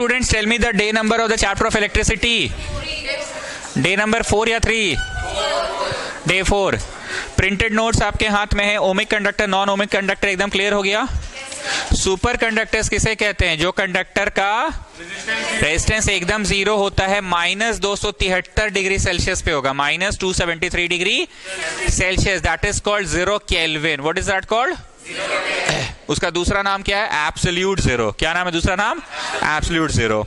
Students, tell me the day number of the chapter of electricity. Day number 4 या 3? Day 4. Printed notes आपके हाथ में है. Ohmic conductor, non ohmic conductor एकदम clear हो गया. सुपर कंडक्टर्स किसे कहते हैं? जो कंडक्टर का रेजिस्टेंस एकदम जीरो होता है, -273 डिग्री सेल्सियस पे होगा, -273 degree Celsius. That is called zero kelvin. What is that called? उसका दूसरा नाम क्या है? Absolute zero. क्या नाम है दूसरा नाम? Absolute zero.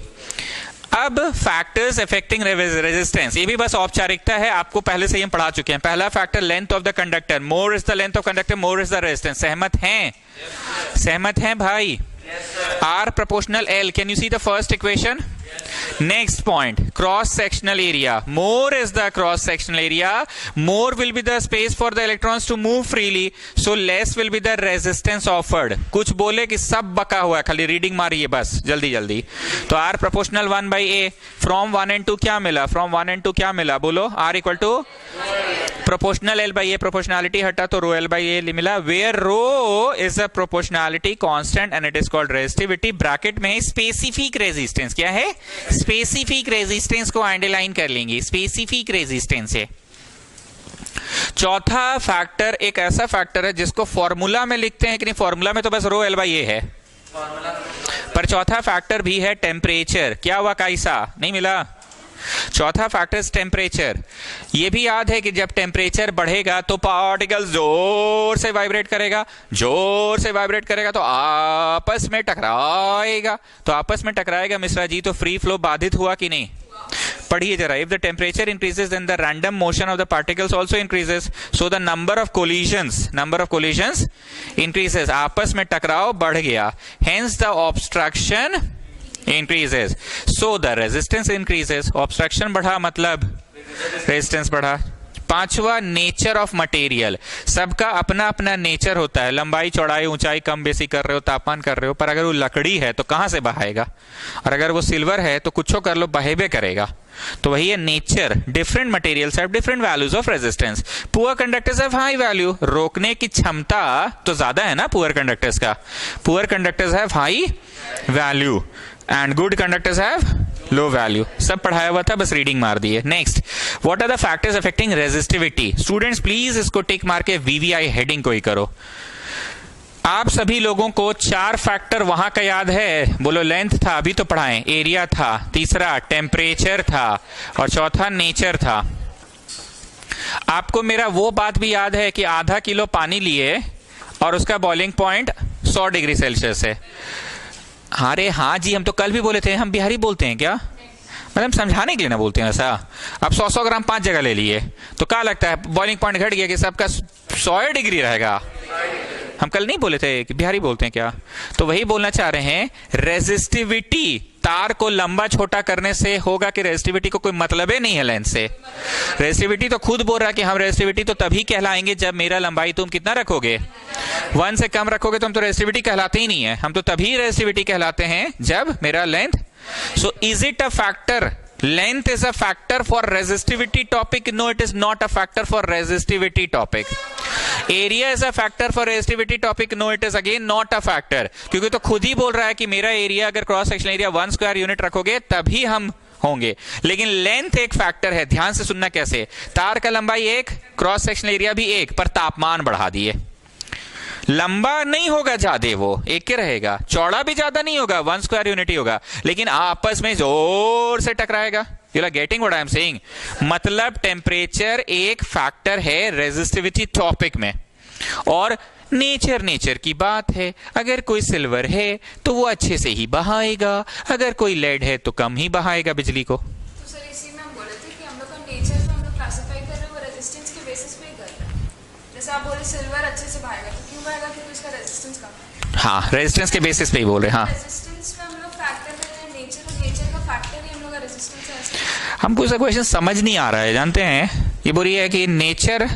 अब फैक्टर्स अफेक्टिंग रेजिस्टेंस, ये भी बस औपचारिकता है, आपको पहले से ही हम पढ़ा चुके हैं. पहला factor length of the conductor. More is the length of conductor, more is the resistance. सहमत हैं? सहमत हैं भाई? R proportional L. Can you see the first equation? Next point, cross sectional area. More is the cross sectional area, more will be the space for the electrons to move freely, so less will be the resistance offered. कुछ बोले कि सब बका हुआ है, खाली reading मारिए बस जल्दी जल्दी. तो R proportional 1 by A. From 1 and 2 क्या मिला? From 1 and 2 क्या मिला? बोलो. R equal to proportional L by A. proportionality हटा तो rho L by A मिला. Where rho is a proportionality constant and it is called resistivity. Bracket में specific resistance. क्या है? स्पेसिफिक रेजिस्टेंस को अंडरलाइन कर लेंगे. स्पेसिफिक रेजिस्टेंस है. चौथा फैक्टर एक ऐसा फैक्टर है जिसको फॉर्मूला में लिखते हैं कि नहीं, फॉर्मूला में तो बस रो एल बाई ए है, पर चौथा फैक्टर भी है टेम्परेचर. क्या हुआ? कैसा नहीं मिला? चौथा फैक्टर टेम्परेचर. ये भी याद है कि जब टेम्परेचर बढ़ेगा तो पार्टिकल्स जोर से वाइब्रेट करेगा, जोर से वाइब्रेट करेगा तो आपस में टकराएगा. तो आपस में टकराएगा मिश्रा जी, तो फ्री फ्लो बाधित हुआ कि नहीं? पढ़िए जरा. If the temperature increases then the random motion of the particles also increases, so the number of collisions increases. आपस में टकराव बढ़ गया, hence the obstruction increases, so the resistance increases. obstruction बढ़ा मतलब resistance बढ़ा. पांचवा, नेचर ऑफ मटेरियल. सबका अपना अपना नेचर होता है. लंबाई चौड़ाई ऊंचाई कम बेसी कर रहे हो, तापमान कर रहे हो, पर अगर वो लकड़ी है तो कहां से बहाएगा, और अगर वो सिल्वर है तो कुछ कर लो बहेबे करेगा. तो वही है nature. Different materials have different values of resistance. Poor conductors have high value. रोकने की क्षमता तो ज्यादा है ना पुअर कंडक्टर्स का. Poor conductors have high value and good conductors have low value. सब पढ़ाया हुआ था, बस रीडिंग मार दिए. Next, what are the factors affecting resistivity? Students please इसको टिक मार के वीवीआई हेडिंग को ही करो. आप सभी लोगों को 4 फैक्टर वहां का याद है? बोलो. लेंथ था, अभी तो पढ़ाएं. एरिया था, तीसरा टेम्परेचर था, और चौथा नेचर था. आपको मेरा वो बात भी याद है कि आधा किलो पानी लिए और उसका बॉइलिंग पॉइंट 100 डिग्री सेल्सियस है. अरे हाँ जी, हम तो कल भी बोले थे. हम बिहारी बोलते हैं क्या? मतलब समझाने के लिए ना बोलते हैं ऐसा. अब 100 ग्राम 5 जगह ले लिए तो क्या लगता है बॉइलिंग पॉइंट घट गया कि सबका 100 डिग्री रहेगा? हम कल नहीं बोले थे कि बिहारी बोलते हैं क्या? तो वही बोलना चाह रहे हैं. रेजिस्टिविटी तार को लंबा छोटा करने से होगा कि रेजिस्टिविटी को कोई मतलब ही नहीं है लेंथ से. रेजिस्टिविटी तो खुद बोल रहा है कि हम रेजिस्टिविटी तो तभी कहलाएंगे जब मेरा लंबाई तुम कितना रखोगे, 1 से कम रखोगे तो हम तो रेजिस्टिविटी कहलाते ही नहीं है. हम तो तभी रेजिस्टिविटी कहलाते हैं जब मेरा length. So is it a factor? Length is a factor for resistivity topic. No, it is not a factor for resistivity topic. Area is a factor for resistivity topic. No, it is again not a factor. क्योंकि तो खुद ही बोल रहा है कि मेरा area अगर cross section area 1 square unit रखोगे तभी हम होंगे. लेकिन लेंथ एक फैक्टर है. ध्यान से सुनना कैसे. तार का लंबाई 1, क्रॉस सेक्शन एरिया भी 1, पर तापमान बढ़ा दिए. लंबा नहीं होगा ज्यादा, वो एक ही रहेगा. चौड़ा भी ज्यादा नहीं होगा, 1 स्क्वायर यूनिट ही होगा, लेकिन आपस में जोर से टकराएगा. You are getting what I am saying? मतलब टेम्परेचर एक फैक्टर है रेजिस्टिविटी टॉपिक में. और नेचर की बात है. अगर कोई सिल्वर है तो वो अच्छे से ही बहाएगा, अगर कोई लेड है तो कम ही बहाएगा बिजली को. तो सर इसी में हम बोले थे कि हम लोग का नेचर जो हम लोग क्लासिफाई कर रहे हैं वो रेजिस्टेंस के बेसिस पे ही कर रहे हैं. जैसे आप बोले सिल्वर अच्छे से बहाएगा, तो क्यों बहाएगा? क्योंकि उसका रेजिस्टेंस कम है. हाँ, रेजिस्टेंस के बेसिस पे ही बोल रहे हैं. हाँ, रेजिस्टेंस में हम लोग फैक्टर ले रहे हैं नेचर, और नेचर का फैक्टर ही हम लोग का रेजिस्टेंस है. हमको इसका क्वेश्चन समझ नहीं आ रहा है. जानते हैं ये बोल रही है कि nature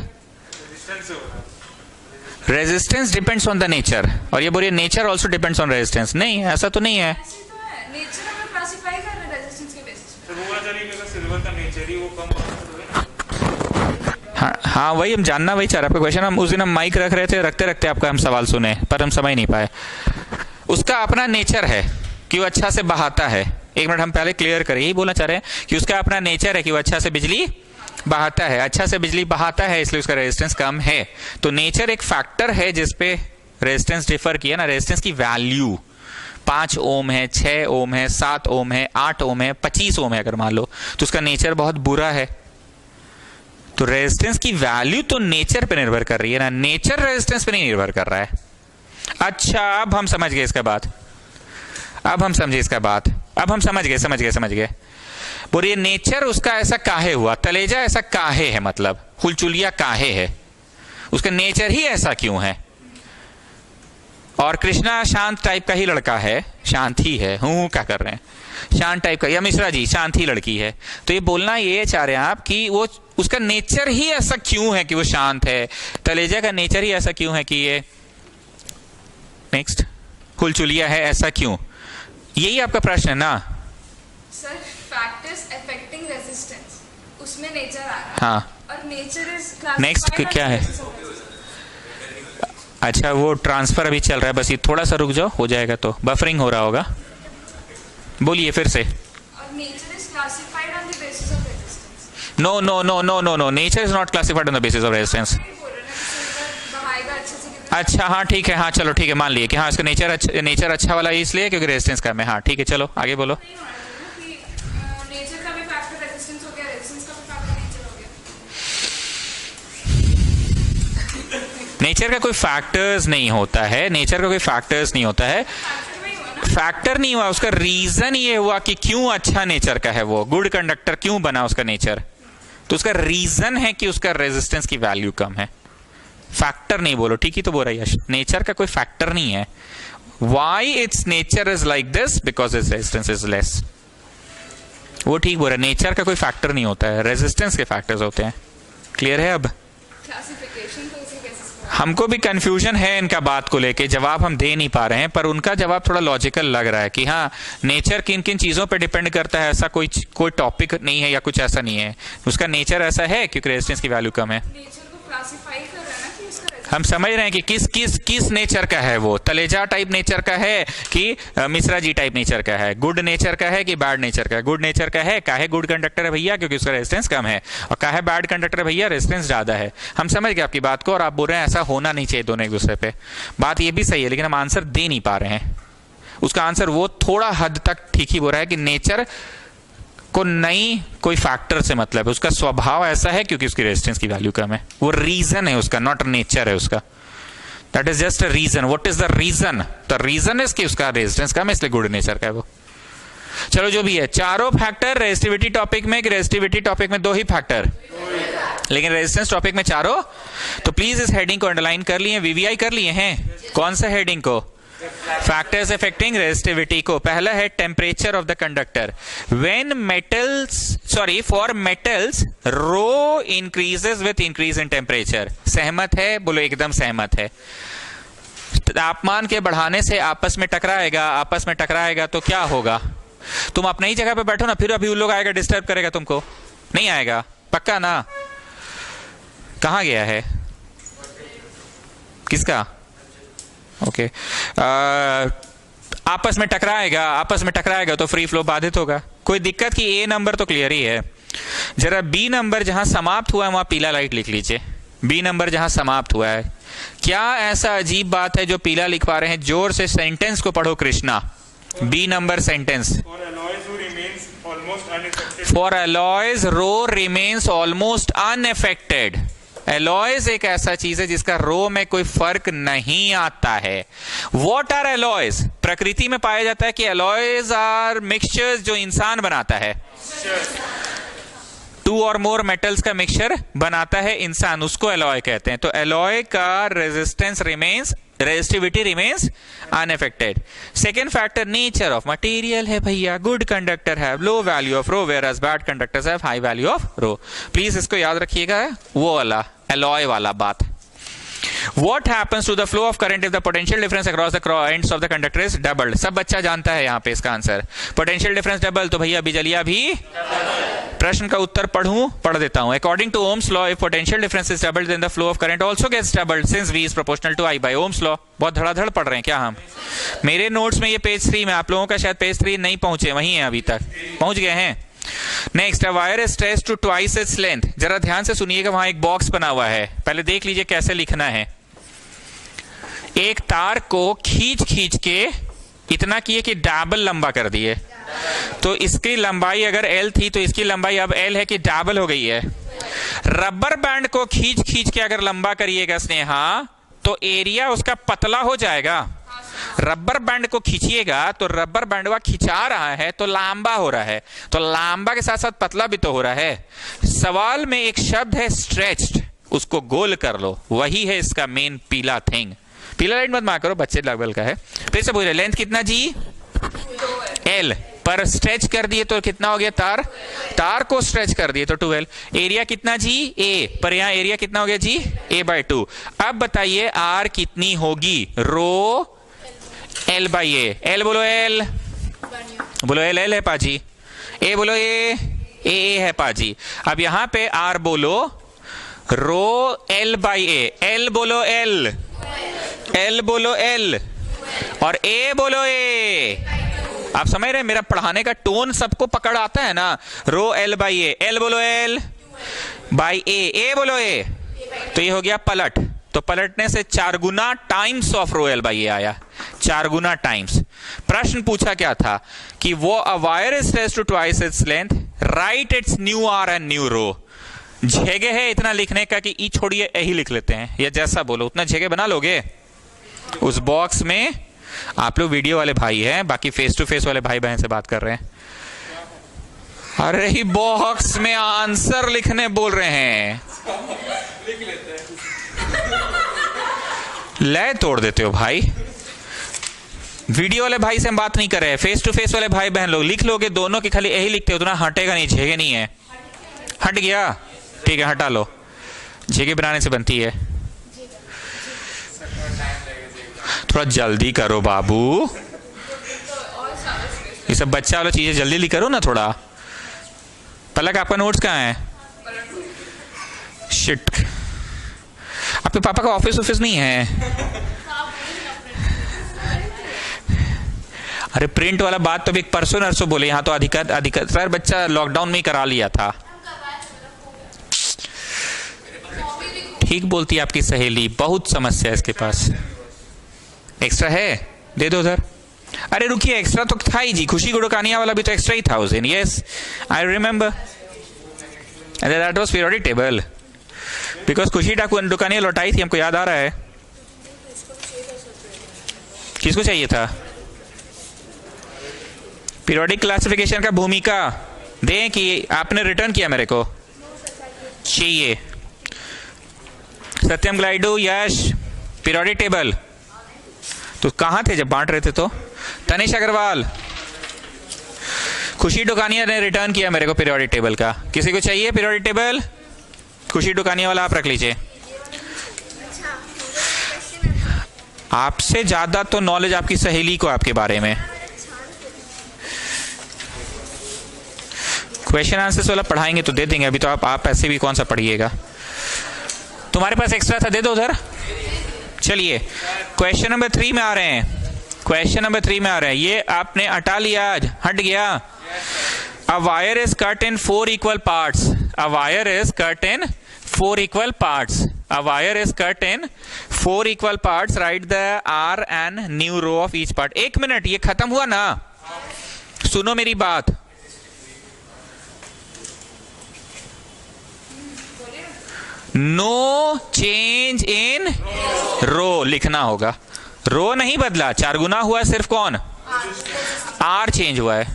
resistance depends on the nature, और ये बोल रही है nature also depends on resistance. नहीं, ऐसा तो नहीं है. ऐसे तो है. नेचर हम लोग क्लासिफाई कर रहे हैं रेजिस्टेंस के बेसिस पे. तो वो चलिए कि सिल्वर का नेचर ही वो कम है. हाँ, वही हम जानना वही चाह रहे. आपका क्वेश्चन हम उस दिन हम माइक रख रहे थे, रखते रखते आपका हम सवाल सुने, पर हम समझ नहीं पाए. उसका अपना नेचर है कि वो अच्छा से बहाता है. एक मिनट हम पहले क्लियर करें, यही बोलना चाह रहे हैं कि उसका अपना नेचर है कि वो अच्छा से बिजली बहाता है, अच्छा से बिजली बहाता है, इसलिए उसका रेजिस्टेंस कम है। तो नेचर एक फैक्टर है जिसपे रेजिस्टेंस डिफर किया ना। रेजिस्टेंस की वैल्यू 5 ओम है, 6 ओम है, 7 ओम है, 8 ओम है, 25 ओम है अगर मान लो, तो उसका नेचर बहुत बुरा है। तो रेजिस्टेंस की वैल्यू तो नेचर पे निर्भर कर रही है ना, नेचर रेजिस्टेंस पे नहीं निर्भर कर रहा है। अच्छा, अब हम समझ गए इसका बात, अब हम समझे इसका बात, अब हम समझ गए। बोलिए नेचर उसका ऐसा काहे हुआ, तलेजा ऐसा काहे है, मतलब हुलचुलिया काहे है, उसका नेचर ही ऐसा क्यों है। और कृष्णा शांत टाइप का ही लड़का है, शांत ही है, हूं क्या कर रहे हैं, शांत टाइप का, या मिश्रा जी शांत ही लड़की है। तो ये बोलना ये चाह रहे हैं आप कि वो उसका नेचर ही ऐसा क्यों है कि वो शांत है, तलेजा का नेचर ही ऐसा क्यों है कि ये नेक्स्ट हुलचुलिया है, ऐसा क्यों, यही आपका प्रश्न है ना। सर फैक्टर्स अफेक्टिंग रेजिस्टेंस, उसमें नेचर आ रहा है। हाँ, और नेचर इज Next क्या है? अच्छा, वो ट्रांसफर अभी चल रहा है, बस ये थोड़ा सा रुक जाओ, हो जाएगा, तो बफरिंग हो रहा होगा। बोलिए फिर से। और nature is classified on the basis of resistance. No no no no no no, nature is not classified on the basis of resistance. बहाएगा अच्छे से कि अच्छा हाँ ठीक है, हाँ चलो ठीक है, मान लिए कि हाँ इसका नेचर अच्छा वाला है इसलिए क्योंकि रेजिस्टेंस कम है। हाँ ठीक है, चलो आगे बोलो। नहीं होना चाहिए ना कि नेचर का भी फैक्टर रेजिस्टेंस हो गया, रेजिस्टेंस का भी फैक्टर नेचर हो गया। नेचर का कोई फैक्टर्स नहीं होता है, नेचर का कोई फैक्टर्स नहीं होता है, फैक्टर में ही हुआ ना। फैक्टर नहीं हुआ, उसका रीजन ये हुआ कि क्यों अच्छा नेचर का है, वो गुड कंडक्टर क्यों बना उसका नेचर, तो उसका रीजन है कि उसका रेजिस्टेंस की वैल्यू कम है। फैक्टर नहीं बोलो, ठीक ही तो बोल रहा है यश, नेचर का कोई फैक्टर नहीं है। Why it's nature is like this, because its resistance is less. वो ठीक बोल रहा है, नेचर का कोई फैक्टर नहीं होता है, रेजिस्टेंस के फैक्टर्स होते हैं। क्लियर है अब? क्लासिफिकेशन तो इसी बेसिस पर। हमको भी कंफ्यूजन है इनका बात को लेके, जवाब हम दे नहीं पा रहे हैं, पर उनका जवाब थोड़ा लॉजिकल लग रहा है कि हाँ नेचर किन किन चीजों पे डिपेंड करता है, ऐसा कोई टॉपिक नहीं है या कुछ ऐसा नहीं है, उसका नेचर ऐसा है क्योंकि रेजिस्टेंस की वैल्यू कम है। नेचर को क्लासिफाई कर रहा है ना कि उसका हम समझ रहे हैं कि किस नेचर का है, वो तलेजा टाइप नेचर का है कि मिश्रा जी टाइप नेचर का है, गुड नेचर का है कि बैड नेचर का है। गुड नेचर का है, काहे गुड कंडक्टर है भैया क्योंकि उसका रेजिस्टेंस कम है, और काहे बैड कंडक्टर है भैया रेजिस्टेंस ज्यादा है। हम समझ गए आपकी बात को, और आप बोल रहे हैं ऐसा होना नहीं चाहिए दोनों एक दूसरे पे, बात ये भी सही है, लेकिन हम आंसर दे नहीं पा रहे हैं। उसका आंसर वो थोड़ा हद तक ठीक ही बोल रहा है कि नेचर को नहीं कोई फैक्टर से मतलब है, उसका स्वभाव ऐसा है क्योंकि उसकी रेजिस्टेंस की वैल्यू कम है, वो रीजन है उसका, नॉट नेचर है उसका। That is just a reason. What is the reason? The reason is कि उसका रेजिस्टेंस कम है इसलिए गुड नेचर का है वो। चलो जो भी है, चारों फैक्टर रेजिस्टिविटी टॉपिक में, रेजिस्टिविटी टॉपिक में 2 ही फैक्टर, लेकिन रेजिस्टेंस टॉपिक में चारों। तो प्लीज इस हेडिंग को अंडरलाइन कर लिए, वीवीआई कर लिए हैं, कौन सा हेडिंग को? फैक्टर्स अफेक्टिंग रेजिस्टिविटी को। पहला है temperature of the conductor. When metals, sorry for metals rho increases with increase in temperature. सहमत है? बोलो एकदम सहमत है। तापमान के बढ़ाने से आपस में टकराएगा तो क्या होगा? तुम अपनी ही जगह पे बैठो ना, फिर अभी उन लोग आएगा डिस्टर्ब करेगा तुमको, नहीं आएगा पक्का ना? कहां गया है किसका? ओके आपस में टकराएगा तो फ्री फ्लो बाधित होगा। कोई दिक्कत की ए नंबर तो क्लियर ही है। जरा बी नंबर जहां समाप्त हुआ है वहां पीला लाइट लिख लीजिए। बी नंबर जहां समाप्त हुआ है, क्या ऐसा अजीब बात है जो पीला लिखवा रहे हैं? जोर से सेंटेंस को पढ़ो Krishna. B number sentence. For alloys rho remains almost unaffected. Alloys एक ऐसा चीज है जिसका रो में कोई फर्क नहीं आता है। What are alloys? प्रकृति में पाया जाता है कि एलॉयज आर मिक्सचर्स जो इंसान बनाता है। 2 और मोर मेटल्स का मिक्सचर बनाता है इंसान, उसको एलॉय कहते हैं। तो एलॉय का resistivity remains unaffected. Second factor, nature of material है भैया। Good conductor have low value of rho whereas bad conductors have high value of rho. Please इसको याद रखिएगा, वो वाला एलॉय वाला बात। What happens to the flow of current if the potential difference across the ends of the conductor is doubled? सब बच्चा जानता है यहाँ पे इसका आंसर. पोटेंशियल डिफरेंस डबल, तो भैया बिजलिया भी प्रश्न का उत्तर पढ़ देता हूं. According to Ohm's law, if potential difference is doubled, then the flow of current also gets doubled since V is proportional to I by Ohm's law. बहुत धड़ाधड़ पढ़ रहे हैं क्या हम? मेरे नोट्स में ये पेज 3 में, आप लोगों का शायद पेज 3 नहीं पहुंचे, वहीं है अभी तक. पहुंच गए हैं? Next, a wire is stretched to twice its length. जरा ध्यान से सुनिएगा, वहां एक बॉक्स बना हुआ है, पहले देख लीजिए कैसे लिखना है. एक तार को खींच के इतना किए कि डबल लंबा कर दिए. तो इसकी लंबाई अगर L थी तो इसकी लंबाई अब L है कि डबल हो गई है. रबर बैंड को खींच के अगर लंबा करिएगा स्नेहा, तो एरिया उसका पतला हो जाएगा. रबर बैंड को खींचिएगा तो रबर बैंड वह खिंचा रहा है तो लंबा हो रहा है, तो लंबा के साथ साथ पतला भी तो हो रहा है. सवाल में एक शब्द है स्ट्रेच्ड, उसको गोल कर लो, वही है इसका मेन पीला थिंग. पीला लाइट मत मार करो, बच्चे लेवल का है. फिर से बोलिए, लेंथ कितना जी? L पर स्ट्रेच कर दिए तो कितना हो गया? तार को स्ट्रेच कर दिए तो 2L. एरिया कितना जी? A पर यहाँ एरिया कितना हो गया जी? A/2. अब बताइए R कितनी होगी? रो L/A. L बोलो L, बोलो L है पाजी. A बोलो A है पाजी. अब यहां पे R बोलो, रो L/A. L बोलो L बोलो L और A बोलो A. आप समझ रहे हैं मेरा पढ़ाने का टोन सबको पकड़ आता है ना? रो L/A. L बोलो L बाई A बोलो A. तो ये हो गया पलट. तो पलटने से 4 गुना टाइम्स ऑफ रो L/A आया. 4 गुना टाइम्स. प्रश्न पूछा क्या था कि वो a wire is stretched to twice its length, right its new R and new rho. जगह है इतना लिखने का कि ई छोड़िए यही लिख लेते हैं, या जैसा बोलो उतना जगह बना लोगे उस बॉक्स में. आप लोग वीडियो वाले भाई हैं, बाकी फेस टू फेस वाले भाई बहन से बात कर रहे हैं. अरे ही बॉक्स में आंसर लिखने बोल रहे हैं, लय तोड़ देते हो भाई. वीडियो वाले भाई से हम बात नहीं कर रहे हैं, फेस टू फेस वाले भाई बहन लोग लिख लोगे दोनों की, खाली यही लिखते हो, उतना हटेगा नहीं, जगह नहीं है. हट गया? ठीक है, हटा लो. जगह बनाने से बनती है. थोड़ा जल्दी करो बाबू, ये सब बच्चा वाला चीजें जल्दी जल्दी करो ना थोड़ा. पलक आपका नोट्स कहाँ है? शिट, आपके पापा का ऑफिस नहीं है? अरे प्रिंट वाला बात तो अभी परसों नरसों बोले, यहाँ तो अधिकतर बच्चा लॉकडाउन में ही करा लिया था. ठीक बोलती है आपकी सहेली, बहुत समस्या है इसके पास. एक्स्ट्रा है? दे दो उधर. अरे रुकिए, एक्स्ट्रा तो था ही जी, खुशी गुड़कानिया वाला भी तो एक्स्ट्रा ही था उस दिन. Yes I remember, that was periodic table, because खुशी दुकानिया लौटाई थी, हमको याद आ रहा है. किसको चाहिए था? पीरियोडिक क्लासिफिकेशन का भूमिका दें कि आपने रिटर्न किया मेरे को? चाहिए. सत्यम ग्लाइडो, यश, पीरियोडिक टेबल तो कहां थे जब बांट रहे थे? तो तनिष अग्रवाल, खुशी दुकानिया ने रिटर्न किया मेरे को पीरियोडिक टेबल का. किसी को चाहिए पीरियोडिक टेबल? खुशी दुकानिया वाला आप रख लीजिए. आपसे ज्यादा तो नॉलेज आपकी सहेली को आपके बारे में. क्वेश्चन आंसर्स वाला पढ़ाएंगे तो दे देंगे, अभी तो आप ऐसे भी कौन सा पढ़िएगा. तुम्हारे पास एक्स्ट्रा था, दे दो उधर. चलिए क्वेश्चन नंबर 3 में आ रहे हैं. क्वेश्चन नंबर 3 में आ रहे हैं, ये आपने हटा लिया, आज हट गया. A wire is cut in 4 equal parts. A wire is cut in 4 equal parts. A wire is cut in 4 equal parts. Right the R and new rho of each part. 1 minute, ये खत्म हुआ ना? सुनो मेरी बात. No change in रो लिखना होगा. रो नहीं बदला, 4 गुना हुआ, सिर्फ कौन? R चेंज हुआ है,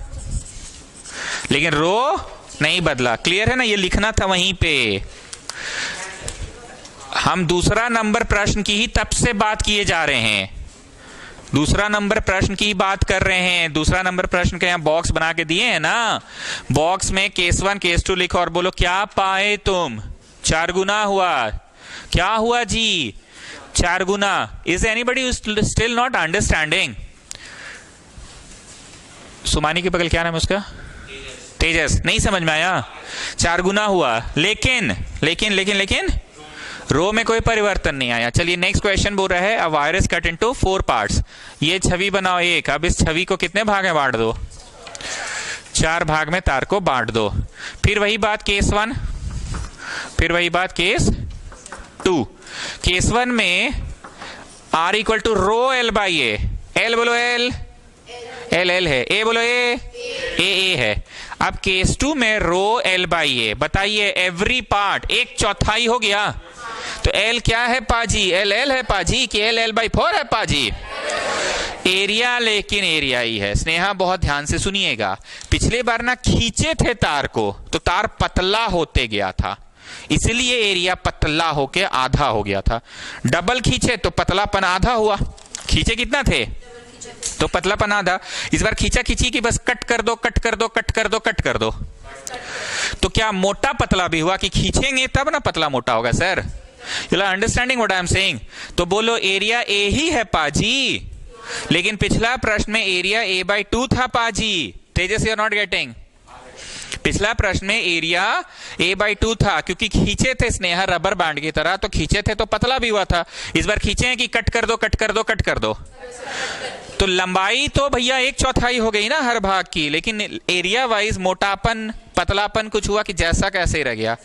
लेकिन रो नहीं बदला. क्लियर है ना? ये लिखना था वहीं पे. हम दूसरा नंबर प्रश्न की ही तब से बात किए जा रहे हैं. दूसरा नंबर प्रश्न की बात कर रहे हैं. दूसरा नंबर प्रश्न के यहाँ बॉक्स बना के दिए हैं ना, बॉक्स में केस 1 केस 2 लिखो और बोलो क्या पाए तुम? 4 गुना हुआ. क्या हुआ जी? 4 गुना. Is anybody still not understanding? Sumani के बगल क्या नाम है उसका? तेजस. नहीं समझ में आया? 4 गुना हुआ, लेकिन लेकिन लेकिन लेकिन रो में कोई परिवर्तन नहीं आया. चलिए नेक्स्ट क्वेश्चन बोल रहा है अ wire is cut into 4 parts. ये छवि बनाओ एक. अब इस छवि को कितने भाग में बांट दो? 4 भाग में तार को बांट दो. फिर वही बात केस 1, फिर वही बात केस 2. केस 1 में R equal to rho L by a. L बोलो एल, एल एल है. ए बोलो ए, ए है. अब केस 2 में रो एल बाई ए. बताइए एवरी पार्ट 1/4 हो गया. तो एल क्या है पाजी? एल एल है पाजी कि एल एल बाई 4 है पाजी? एरिया, लेकिन एरिया ही है. स्नेहा बहुत ध्यान से सुनिएगा. पिछले बार ना खींचे थे तार को तो तार पतला होते गया था, इसलिए एरिया पतला होके आधा हो गया था. डबल खींचे तो पतलापन आधा हुआ. खींचे कितना थे तो पतलापन आधा. इस बार खींचा खींची कि बस कट कर दो, कट कर दो, कट कर दो, कट कर दो. तो क्या मोटा पतला भी हुआ कि खींचेंगे तब ना पतला मोटा होगा? Sir you are understanding what I am saying? तो बोलो एरिया ए ही है पाजी, लेकिन पिछला प्रश्न में एरिया ए बाई 2 था पाजी. तेजस, यू आर नॉट गेटिंग? पिछला प्रश्न में एरिया ए बाई 2 था क्योंकि खींचे थे स्नेहा रबर बैंड की तरह, तो खींचे थे तो पतला भी हुआ था. इस बार खींचे हैं कि कट कर दो, कट कर दो, कट कर दो. तो लंबाई तो भैया 1/4 हो गई ना हर भाग की, लेकिन एरिया वाइज मोटापन पतलापन कुछ हुआ कि जैसा कैसे ही रह गया.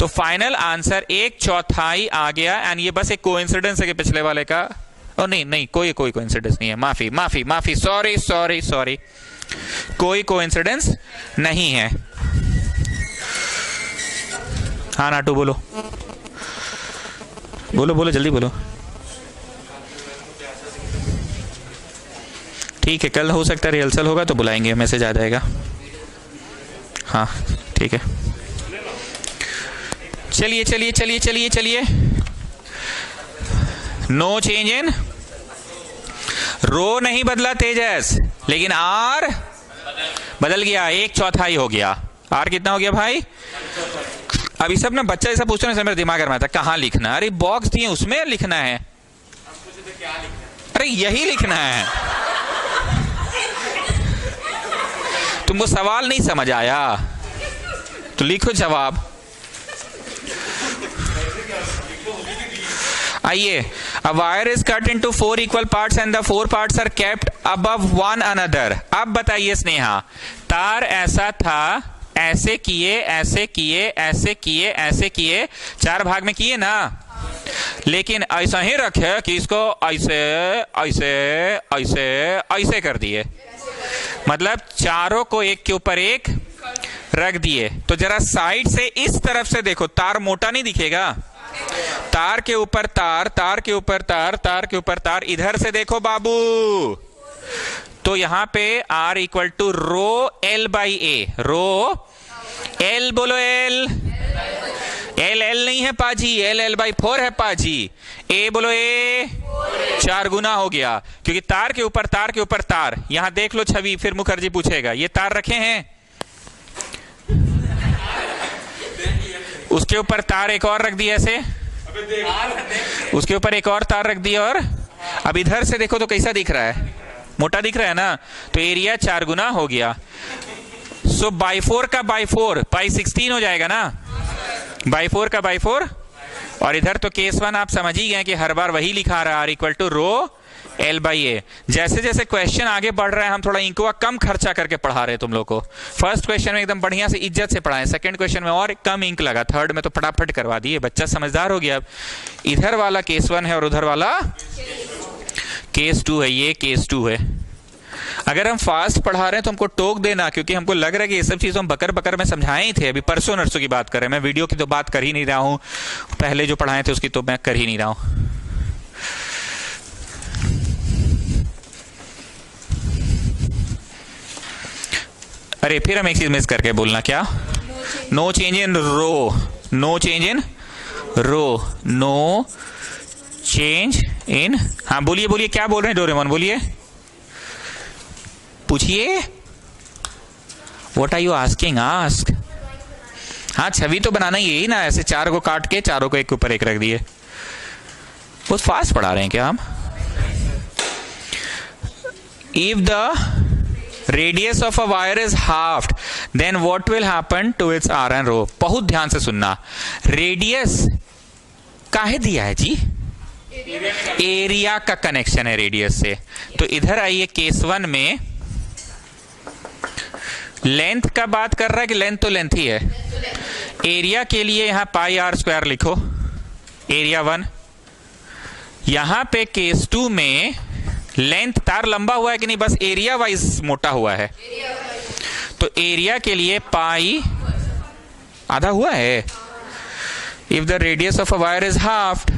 तो फाइनल आंसर 1/4 आ गया. एंड ये बस एक कोइंसिडेंस है कि पिछले वाले का. ओ नहीं नहीं, कोई कोइंसिडेंस नहीं है. माफी माफी माफी, सॉरी सॉरी सॉरी, कोई कोइंसिडेंस नहीं है. हाँ नाटू बोलो बोलो बोलो, जल्दी बोलो. ठीक है, कल हो सकता है रिहर्सल होगा तो बुलाएंगे, मैसेज आ जाएगा. हाँ ठीक है. चलिए चलिए चलिए चलिए चलिए. नो चेंज इन रो नहीं बदला तेजस, लेकिन आर बदल गया. 1/4 हो गया. आर कितना हो गया भाई? अभी सब ना बच्चा ऐसा पूछते हैं, मेरे दिमाग में आता है कहाँ लिखना. अरे बॉक्स दिए उसमें लिखना है. अरे यही लिखना है. तुमको सवाल नहीं समझ आया तो लिखो जवाब. आइए. A wire is cut into 4 equal parts and the 4 parts are kept above one another. अब बताइए स्नेहा, तार ऐसा था, ऐसे किए, ऐसे किए, ऐसे किए, ऐसे किए, 4 भाग में किए ना, लेकिन ऐसा ही रखे कि इसको ऐसे ऐसे ऐसे ऐसे कर दिए. मतलब चारों को एक के ऊपर एक रख दिए. तो जरा साइड से इस तरफ से देखो, तार मोटा नहीं दिखेगा? तार के ऊपर तार, तार के ऊपर तार, तार के ऊपर तार. इधर से देखो बाबू, तो यहां पे R equal to rho L by a. Rho l बोलो एल, एल एल नहीं है पाजी, एल एल बाई 4 है पाजी. ए बोलो ए, 4 गुना हो गया क्योंकि तार के ऊपर तार के ऊपर तार. यहां देख लो छवि, फिर मुखर्जी पूछेगा ये तार रखे हैं, उसके ऊपर तार एक और रख दिया ऐसे, उसके ऊपर एक और तार रख दिया. और अब इधर से देखो तो कैसा दिख रहा है? मोटा दिख रहा है ना. तो एरिया 4 गुना हो गया. सो बाई 4 का बाई 4 पाई 16 हो जाएगा ना. बाई 4 का बाई 4. और इधर तो केस 1 आप समझ ही गए कि हर बार वही लिखा रहा, R equal to rho L by A. जैसे जैसे क्वेश्चन आगे बढ़ रहा है हम थोड़ा इंको कम खर्चा करके पढ़ा रहे हैं तुम लोग को. फर्स्ट क्वेश्चन में एकदम बढ़िया से इज्जत से पढ़ाए, सेकंड क्वेश्चन में और कम इंक लगा, थर्ड में तो फटाफट करवा दिए. बच्चा समझदार हो गया. अब इधर वाला केस 1 है और उधर वाला केस 2 है. ये केस 2 है. अगर हम फास्ट पढ़ा रहे हैं तो हमको टोक देना, क्योंकि हमको लग रहा है कि ये सब चीज़ों हम बकर बकर में समझाए ही थे. अभी परसों नरसों की बात कर रहे हैं, मैं वीडियो की तो बात कर ही नहीं रहा हूँ, पहले जो पढ़ाए थे उसकी तो मैं कर ही नहीं रहा हूँ. अरे फिर हम एक चीज मिस करके बोलना, क्या? No change in rho, no change in rho, no change in. हाँ बोलिए बोलिए, क्या बोल रहे हैं डोरेमोन? बोलिए पूछिए. What are you asking? Ask. हाँ छवि तो बनाना ही है ना, ऐसे 4 को काट के चारों को एक के ऊपर एक रख दिए. बहुत फास्ट पढ़ा रहे हैं क्या हम? If the radius of a wire is halved then what will happen to its R and rho. बहुत ध्यान से सुनना. रेडियस काहे दिया है जी? एरिया का कनेक्शन है रेडियस से. तो इधर आइए केस 1 में लेंथ का बात कर रहा है कि लेंथ तो लेंथ ही है. एरिया के लिए यहां पाई आर स्क्वायर लिखो, एरिया 1. यहां पे केस 2 में लेंथ तार लंबा हुआ है कि नहीं, बस एरिया वाइज मोटा हुआ है. तो एरिया के लिए पाई आधा हुआ है. If the radius of a wire is halved,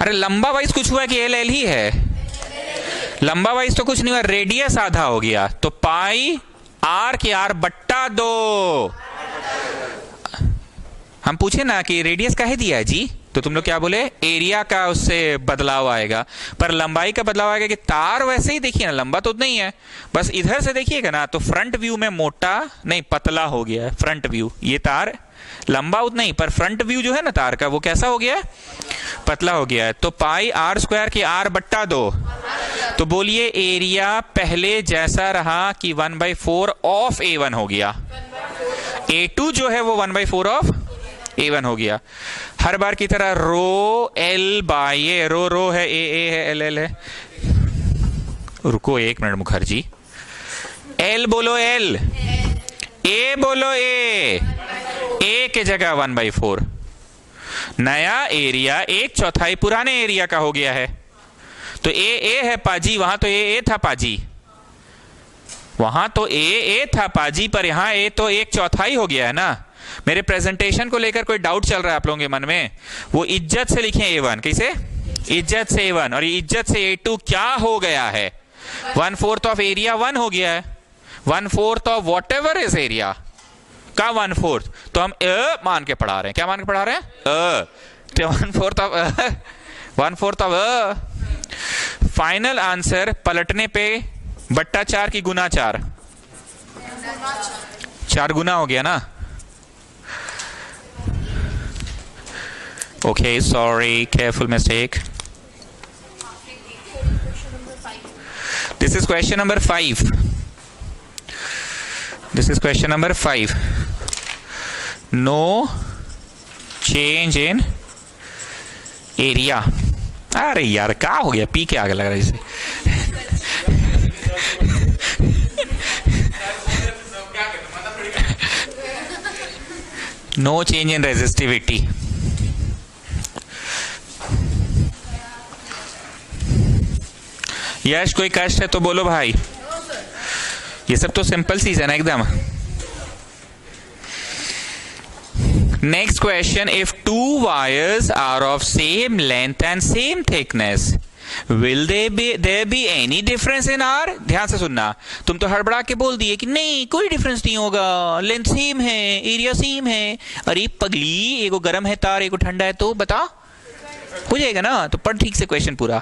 अरे लंबा वाइज कुछ हुआ कि एल एल ही है? लंबा वाइज तो कुछ नहीं हुआ, रेडियस आधा हो गया. तो पाई आर के आर बट्टा 2. हम पूछे ना कि रेडियस काहे दिया है जी, तो तुम लोग क्या बोले? एरिया का उससे बदलाव आएगा. पर लंबाई का बदलाव आएगा कि तार वैसे ही देखिए ना, लंबा तो उतना ही है, बस इधर से देखिएगा ना तो फ्रंट व्यू में मोटा नहीं पतला हो गया है. फ्रंट व्यू ये तार लंबा उतना ही, पर फ्रंट व्यू जो है ना तार का वो कैसा हो गया है? पतला हो गया है. तो पाई आर स्क्वायर की आर बट्टा 2. तो बोलिए एरिया पहले जैसा रहा कि 1/4 ऑफ A1 हो गया. A2 जो है वो 1/4 ऑफ A1 हो गया. हर बार की तरह रो L बाई ए. रो रो है, ए है, एल एल है. रुको 1 मिनट मुखर्जी. L बोलो L, A बोलो A के जगह 1/4. नया एरिया 1/4 पुराने एरिया का हो गया है. तो ए है पाजी, वहां तो ए था पाजी, वहां तो ए था पाजी, पर यहां ए तो 1/4 हो गया है ना. मेरे प्रेजेंटेशन को लेकर कोई डाउट चल रहा है आप लोगों के मन में? वो इज्जत से लिखें A1. कैसे? इज्जत से A1. और इज्जत से A2 क्या हो गया है? 1/4 ऑफ एरिया 1 हो गया है. 1/4 of what ever is area का 1/4. तो हम मान के पढ़ा रहे हैं. क्या मान के पढ़ा रहे हैं? 1/4 ऑफ फाइनल आंसर पलटने पे बट्टा 4 की गुना 4, 4 गुना हो गया ना. Okay, sorry, careful mistake. This is question number 5. This is question number 5. No change in area. अरे यार क्या हो गया? पी के आगे लग रहा है इसे. No change in resistivity. यश कोई कष्ट है तो बोलो भाई. ये सब तो सिंपल चीज है ना एकदम. Next question. If 2 wires are of same length and same thickness, will there be any difference in R? ध्यान से सुनना. तुम तो हड़बड़ा के बोल दिए कि नहीं कोई डिफरेंस नहीं होगा, लेंथ सेम है, एरिया सेम है. अरे पगली, एगो गर्म है तार, एगो ठंडा है, तो बता हो जाएगा ना. तो पढ़ ठीक से क्वेश्चन पूरा.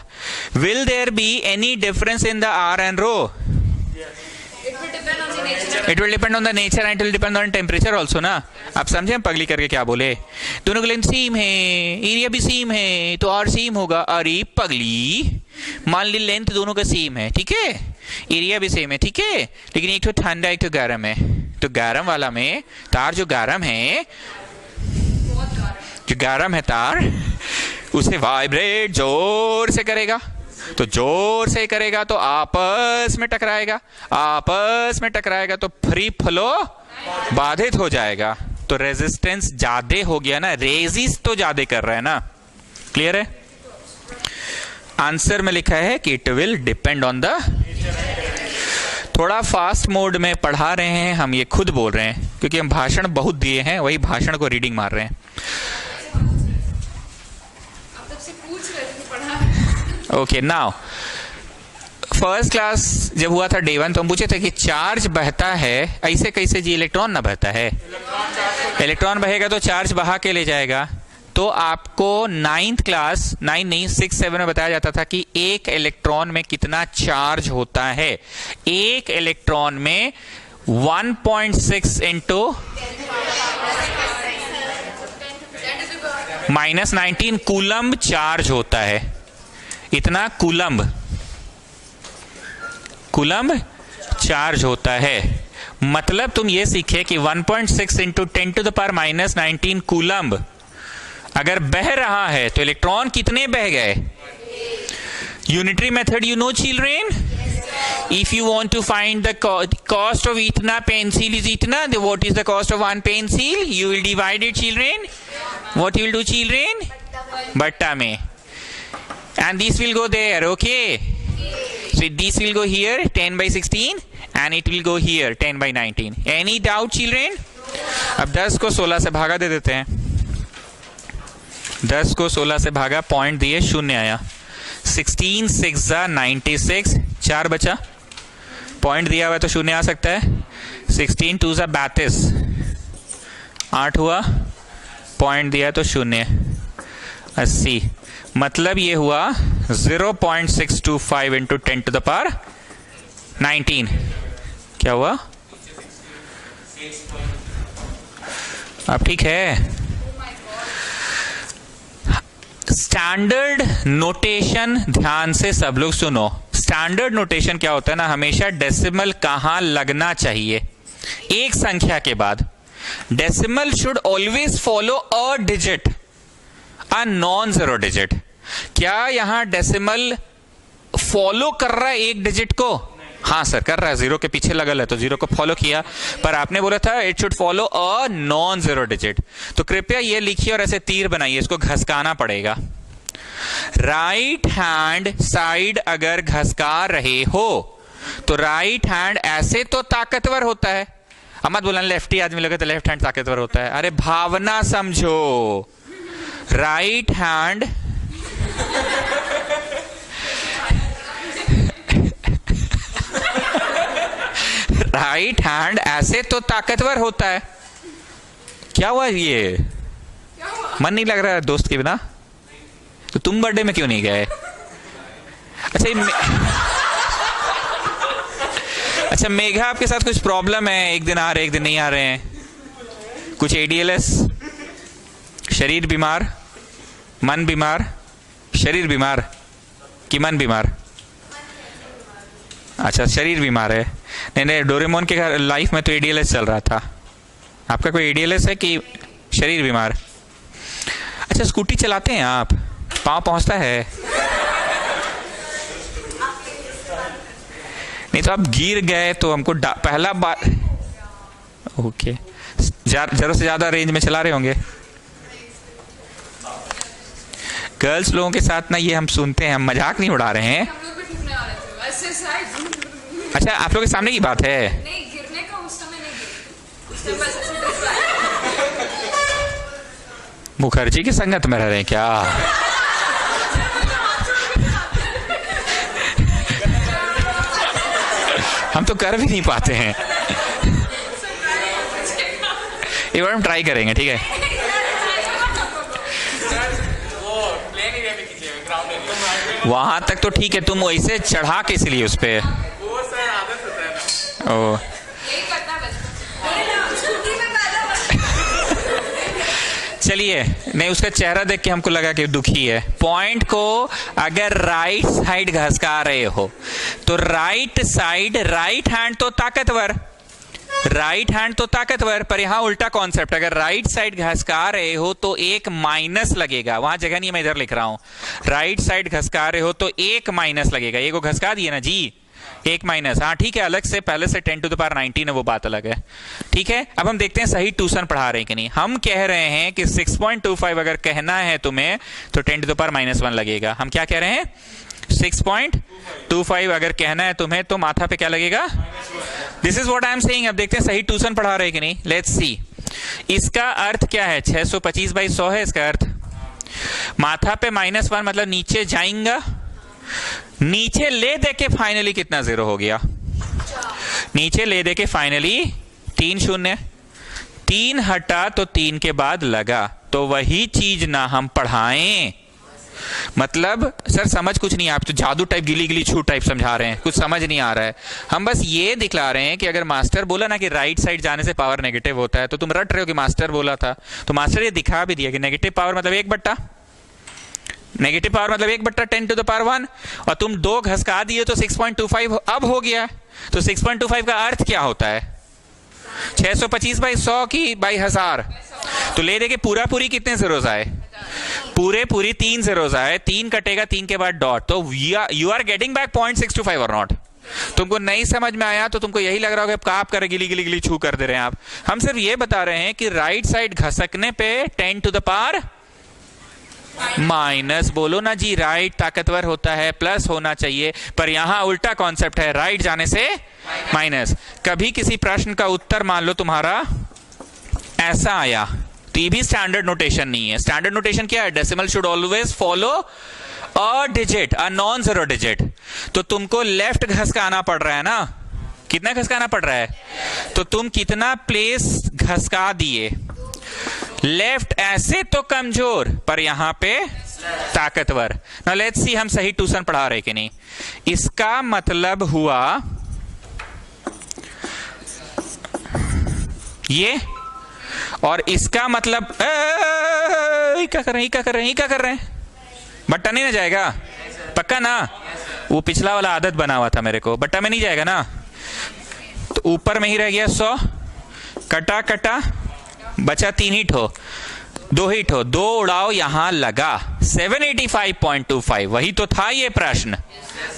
Will there be any difference in the R and rho? It will depend on the nature and it will depend on temperature also ना. आप समझे हम पगली करके क्या बोले? दोनों की लेंथ सेम है, एरिया भी सेम है, तो आर सेम होगा. अरे पगली, मान ली लेंथ दोनों का सेम है, ठीक है, एरिया भी सेम है, ठीक है, लेकिन एक तो ठंडा एक तो गर्म है. तो गर्म वाला में तार जो गर्म है, जो गर्म है तार, उसे वाइब्रेट जोर से करेगा. तो जोर से करेगा तो आपस में टकराएगा, आपस में टकराएगा तो फ्री फ्लो बाधित हो जाएगा. तो रेजिस्टेंस ज्यादा हो गया ना, रेजिस्ट तो ज्यादा कर रहा है ना. क्लियर है? आंसर में लिखा है कि it will depend on the. थोड़ा फास्ट मोड में पढ़ा रहे हैं हम, ये खुद बोल रहे हैं क्योंकि हम भाषण बहुत दिए हैं, वही भाषण को रीडिंग मार रहे हैं. ओके, नाउ फर्स्ट क्लास जब हुआ था डे 1 तो हम पूछे थे कि चार्ज बहता है ऐसे कैसे जी? इलेक्ट्रॉन ना बहता है. इलेक्ट्रॉन बहेगा तो चार्ज बहा के ले जाएगा. तो आपको 9th क्लास, 9 नहीं 6 7 में बताया जाता था कि एक इलेक्ट्रॉन में कितना चार्ज होता है. एक इलेक्ट्रॉन में 1.6 इंटू -19 कूलम्ब चार्ज होता है, इतना कूलम्ब चार्ज होता है। मतलब तुम ये सीखे कि 1.6 इंटू 10⁻⁻19 कूलम्ब अगर बह रहा है तो इलेक्ट्रॉन कितने बह गए? Unitary method you know children? If you want to find the cost of इतना pencil is इतना, then what is the cost of one pencil? You will divide it, children. What you will do, children? बट्टा में. And this will go there, okay? So this will go here 10/16 and it will go here 10/19. Any doubt, children? अब 10 को 16 से भागा दे देते हैं. 10 को 16 से भागा, पॉइंट दिए, शून्य आया. 16 6 96, 4 बचा, पॉइंट दिया हुआ है तो शून्य आ सकता है. 16 2 32, 8 हुआ, पॉइंट दिया है तो शून्य, 80. मतलब ये हुआ 0.625 इंटू 10⁻19. क्या हुआ? अब ठीक है. स्टैंडर्ड नोटेशन ध्यान से सब लोग सुनो. स्टैंडर्ड नोटेशन क्या होता है ना, हमेशा डेसिमल कहां लगना चाहिए? एक संख्या के बाद. Decimal should always follow a digit, a non zero digit. क्या यहां डेसिमल फॉलो कर रहा है एक डिजिट को? हाँ सर कर रहा है, जीरो के पीछे लगल है तो जीरो को फॉलो किया, पर आपने बोला था it should follow a non zero digit. तो कृपया ये लिखिए और ऐसे तीर बनाइए, इसको घसकाना पड़ेगा. राइट हैंड साइड अगर घसका रहे हो तो राइट हैंड ऐसे तो ताकतवर होता है. अब मत बोलना लेफ्टी आदमी लगे तो लेफ्ट हैंड ताकतवर होता है. अरे भावना समझो. राइट हैंड राइट हैंड ऐसे तो ताकतवर होता है. क्या हुआ ये? मन नहीं लग रहा है दोस्त के बिना? तो तुम बर्थडे में क्यों नहीं गए? अच्छा मेघा आपके साथ कुछ प्रॉब्लम है, एक दिन आ रहे एक दिन नहीं आ रहे हैं, कुछ ADLS, शरीर बीमार, मन बीमार, शरीर बीमार कि मन बीमार? अच्छा शरीर बीमार है. नहीं डोरेमोन के घर लाइफ में तो ADLS चल रहा था. आपका कोई ADLS है कि शरीर बीमार? अच्छा स्कूटी चलाते हैं आप? पाँव पहुंचता है? नहीं तो आप गिर गए तो हमको पहला बार. ओके जरूरत से ज्यादा रेंज में चला रहे होंगे. गर्ल्स लोगों के साथ ना ये हम सुनते हैं, हम मजाक नहीं उड़ा रहे हैं. अच्छा आप लोग के सामने की बात है. नहीं गिरने का उस समय नहीं गिरी, उस टाइम बस ऐसे मुखर्जी की संगत में रह रहे हैं क्या? हम तो कर भी नहीं पाते हैं. एक बार हम ट्राई करेंगे, ठीक है? वहां तक तो ठीक है, तुम वैसे चढ़ा के इसलिए उस पे. ओ चलिए, नहीं उसका चेहरा देख के हमको लगा कि दुखी है. पॉइंट को अगर राइट साइड घसका रहे हो तो राइट साइड, राइट हैंड तो ताकतवर, राइट हैंड तो ताकतवर, पर यहां उल्टा कॉन्सेप्ट. अगर राइट साइड घसका रहे हो तो एक माइनस लगेगा. वहां जगह नहीं, मैं इधर लिख रहा हूं. राइट साइड घसका रहे हो तो एक माइनस लगेगा. एक को घसका दिए ना जी, एक माइनस. हाँ ठीक है, अलग से पहले से 10⁻19 है, वो बात अलग है. ठीक है, अब हम देखते हैं सही ट्यूशन पढ़ा रहे हैं कि नहीं. हम कह रहे हैं कि 6.25 अगर कहना है तुम्हें तो 10⁻−1 लगेगा. हम क्या कह रहे हैं? 6.25 अगर कहना है तुम्हें तो माथा पे क्या लगेगा? This is what I am saying. अब देखते हैं सही ट्यूशन पढ़ा रहे हैं कि नहीं. Let's see. इसका अर्थ क्या है? 625/100 है इसका अर्थ. माथा पे -1 मतलब नीचे जाएगा, नीचे ले दे के फाइनली कितना जीरो हो गया? नीचे ले दे के फाइनली 3 शून्य. 3 हटा तो 3 के बाद लगा. तो वही चीज ना हम पढ़ाएं. मतलब सर समझ कुछ नहीं, आप तो जादू टाइप गिली गिली छू टाइप समझा रहे हैं, कुछ समझ नहीं आ रहा है। हम बस ये दिखला रहे हैं कि अगर मास्टर बोला ना कि राइट साइड जाने से पावर नेगेटिव होता है, तो तुम रट रहे हो कि मास्टर बोला था, तो मास्टर ये दिखा भी दिया कि नेगेटिव पावर मतलब 1/, नेगेटिव पावर मतलब 1/10 to the power 1, और तुम 2 घसका दिए तो 6.25 अब हो गया। तो 6.25 का अर्थ क्या होता है? 625/100 की बाई 1000। तो ले दे के पूरा पूरी कितने zeros आए? पूरे पूरी 3 zeros आए, 3 कटेगा 3 के बाद डॉट, तो यू आर गेटिंग बैक 0.625 और नॉट। तुमको नहीं समझ में आया तो तुमको यही लग रहा होगा आप कर गिली गिली गिली छू कर दे रहे हैं आप। हम सिर्फ ये बता रहे हैं कि राइट साइड घसकने पे 10 to the power माइनस, बोलो ना जी, राइट ताकतवर होता है, प्लस होना चाहिए, पर यहां उल्टा कॉन्सेप्ट है, राइट जाने से माइनस। कभी किसी प्रश्न का उत्तर मान लो तुम्हारा ऐसा आया तो ये भी स्टैंडर्ड नोटेशन नहीं है। स्टैंडर्ड नोटेशन क्या है? Decimal should always follow a digit, a non zero digit. तो तुमको लेफ्ट घसकाना पड़ रहा है ना, कितना घसकाना पड़ रहा है? तो तुम कितना प्लेस घसका दिए? लेफ्ट ऐसे तो कमजोर, पर यहां पे ताकतवर। नाउ लेट्स सी हम सही ट्यूशन पढ़ा रहे कि नहीं। इसका मतलब हुआ ये, और इसका मतलब क्या कर रहे हैं? बट्टा नहीं ना जाएगा? पक्का ना? वो पिछला वाला आदत बना हुआ था मेरे को, बट्टा में नहीं जाएगा ना, तो ऊपर में ही रह गया 100, कटा बचा 3 ही ठो, 2 ही ठो, 2 उड़ाओ यहां लगा 785.25, वही तो था ये प्रश्न।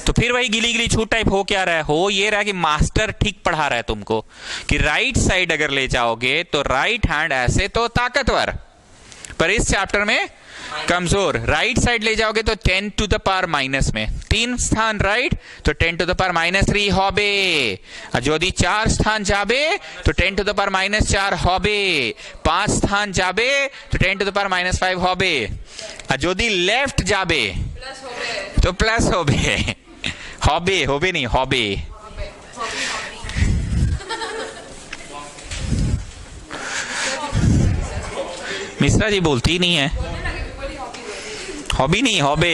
तो फिर वही गिली गिली छूट टाइप हो क्या रहा है? हो ये रहा है कि मास्टर ठीक पढ़ा रहा है तुमको कि राइट साइड अगर ले जाओगे तो राइट हैंड ऐसे तो ताकतवर, पर इस चैप्टर में कमजोर। राइट साइड ले जाओगे तो 10 to the power माइनस में 3 स्थान राइट, तो 10 to the power -3 হবে। আর যদি 4 স্থান যাবে তো 10 to the power -4 হবে। 5 স্থান যাবে তো 10 to the power -5 হবে। আর যদি লেফট যাবে তো প্লাস হবে। হবে नहीं হবে। मिश्रा जी बोलती ही नहीं है। हॉबी नहीं, हॉबे।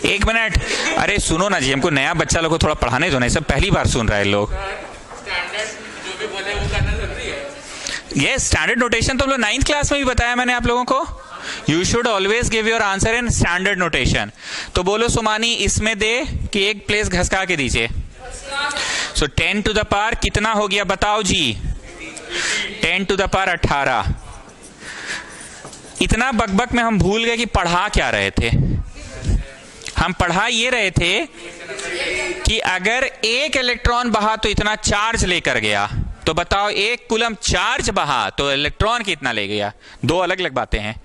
एक मिनट, अरे सुनो ना जी, हमको नया बच्चा लोग को थोड़ा पढ़ाने दो ना, सब पहली बार सुन रहे हैं लोग। ये स्टैंडर्ड नोटेशन तो हम लोग 9th क्लास में भी बताया मैंने आप लोगों को। You should always give your answer in standard notation. तो बोलो सुमानी, इसमें दे कि एक प्लेस घसका के दीजिए। सो 10 to the power कितना हो गया बताओ जी? 10 to the power 18। इतना बकबक में हम भूल गए कि पढ़ा क्या रहे थे। हम पढ़ा ये रहे थे कि अगर एक इलेक्ट्रॉन बहा तो इतना चार्ज लेकर गया, तो बताओ 1 कूलम चार्ज बहा तो इलेक्ट्रॉन कितना ले गया? 2 अलग अलग बातें हैं।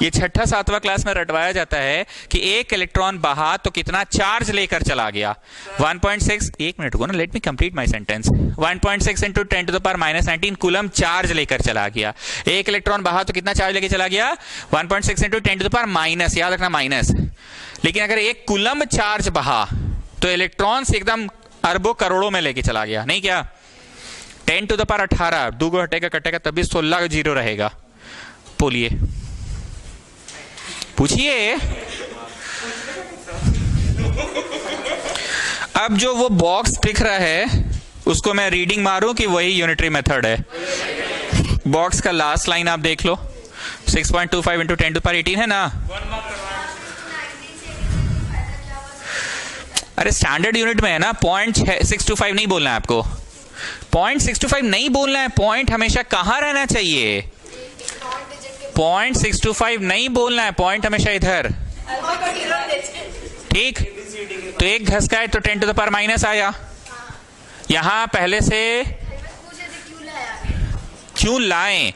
ये 6ठा 7वां क्लास में रटवाया जाता है कि 1 इलेक्ट्रॉन बहा तो कितना चार्ज लेकर चला गया। 1.6, 1 मिनट को ना, let me complete my sentence. 1.6 × 10 to the power -19 coulomb charge लेकर चला गया। 1 इलेक्ट्रॉन बहा तो कितना चार्ज लेकर चला गया? 1.6 × 10 to the power माइनस, याद रखना माइनस। लेकिन अगर 1 कूलम चार्ज बहा तो इलेक्ट्रॉन्स एकदम अरबों करोड़ों में लेके चला गया, नहीं क्या? 10 to the power 18, 2 को कटेगा तभी 16 का 0 रहेगा। बोलिए, पूछिए। अब जो वो बॉक्स दिख रहा है उसको मैं रीडिंग मारूं कि वही यूनिटरी मेथड है? बॉक्स का लास्ट लाइन आप देख लो, 6.25 × 10 to the power 18 है ना? अरे स्टैंडर्ड यूनिट में है ना, 0.625 नहीं बोलना है आपको। 0.625 नहीं बोलना है, पॉइंट हमेशा कहां रहना चाहिए? 0.625 नहीं बोलना है, पॉइंट हमेशा इधर, ठीक? तो एक घसकाए तो 10 to the power माइनस आया। यहां पहले से क्यों लाएं?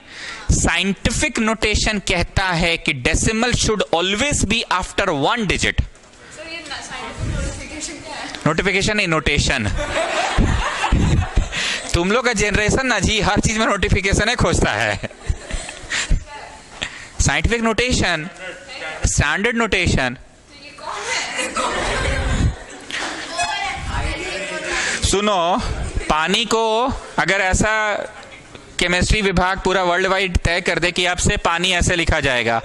साइंटिफिक नोटेशन कहता है कि decimal should always be after 1 digit. Notification नहीं, नोटेशन। तुम लोग का जनरेशन ना जी हर चीज में नोटिफिकेशन खोजता है। Scientific notation, standard notation. सुनो, पानी को अगर ऐसा केमिस्ट्री विभाग पूरा वर्ल्ड वाइड तय कर दे कि अब से पानी ऐसे लिखा जाएगा,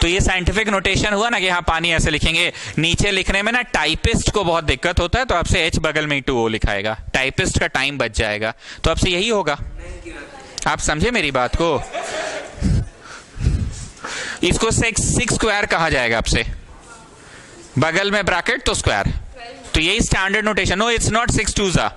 तो ये साइंटिफिक नोटेशन हुआ ना कि हाँ पानी ऐसे लिखेंगे। नीचे लिखने में ना टाइपिस्ट को बहुत दिक्कत होता है, तो आपसे एच बगल में ही 2O लिखाएगा, टाइपिस्ट का टाइम बच जाएगा। तो आपसे यही होगा, आप समझे मेरी बात को? इसको 6 स्क्वायर कहा जाएगा आपसे, बगल में ब्रैकेट तो स्क्वायर, तो यही standard notation. No, it's not 6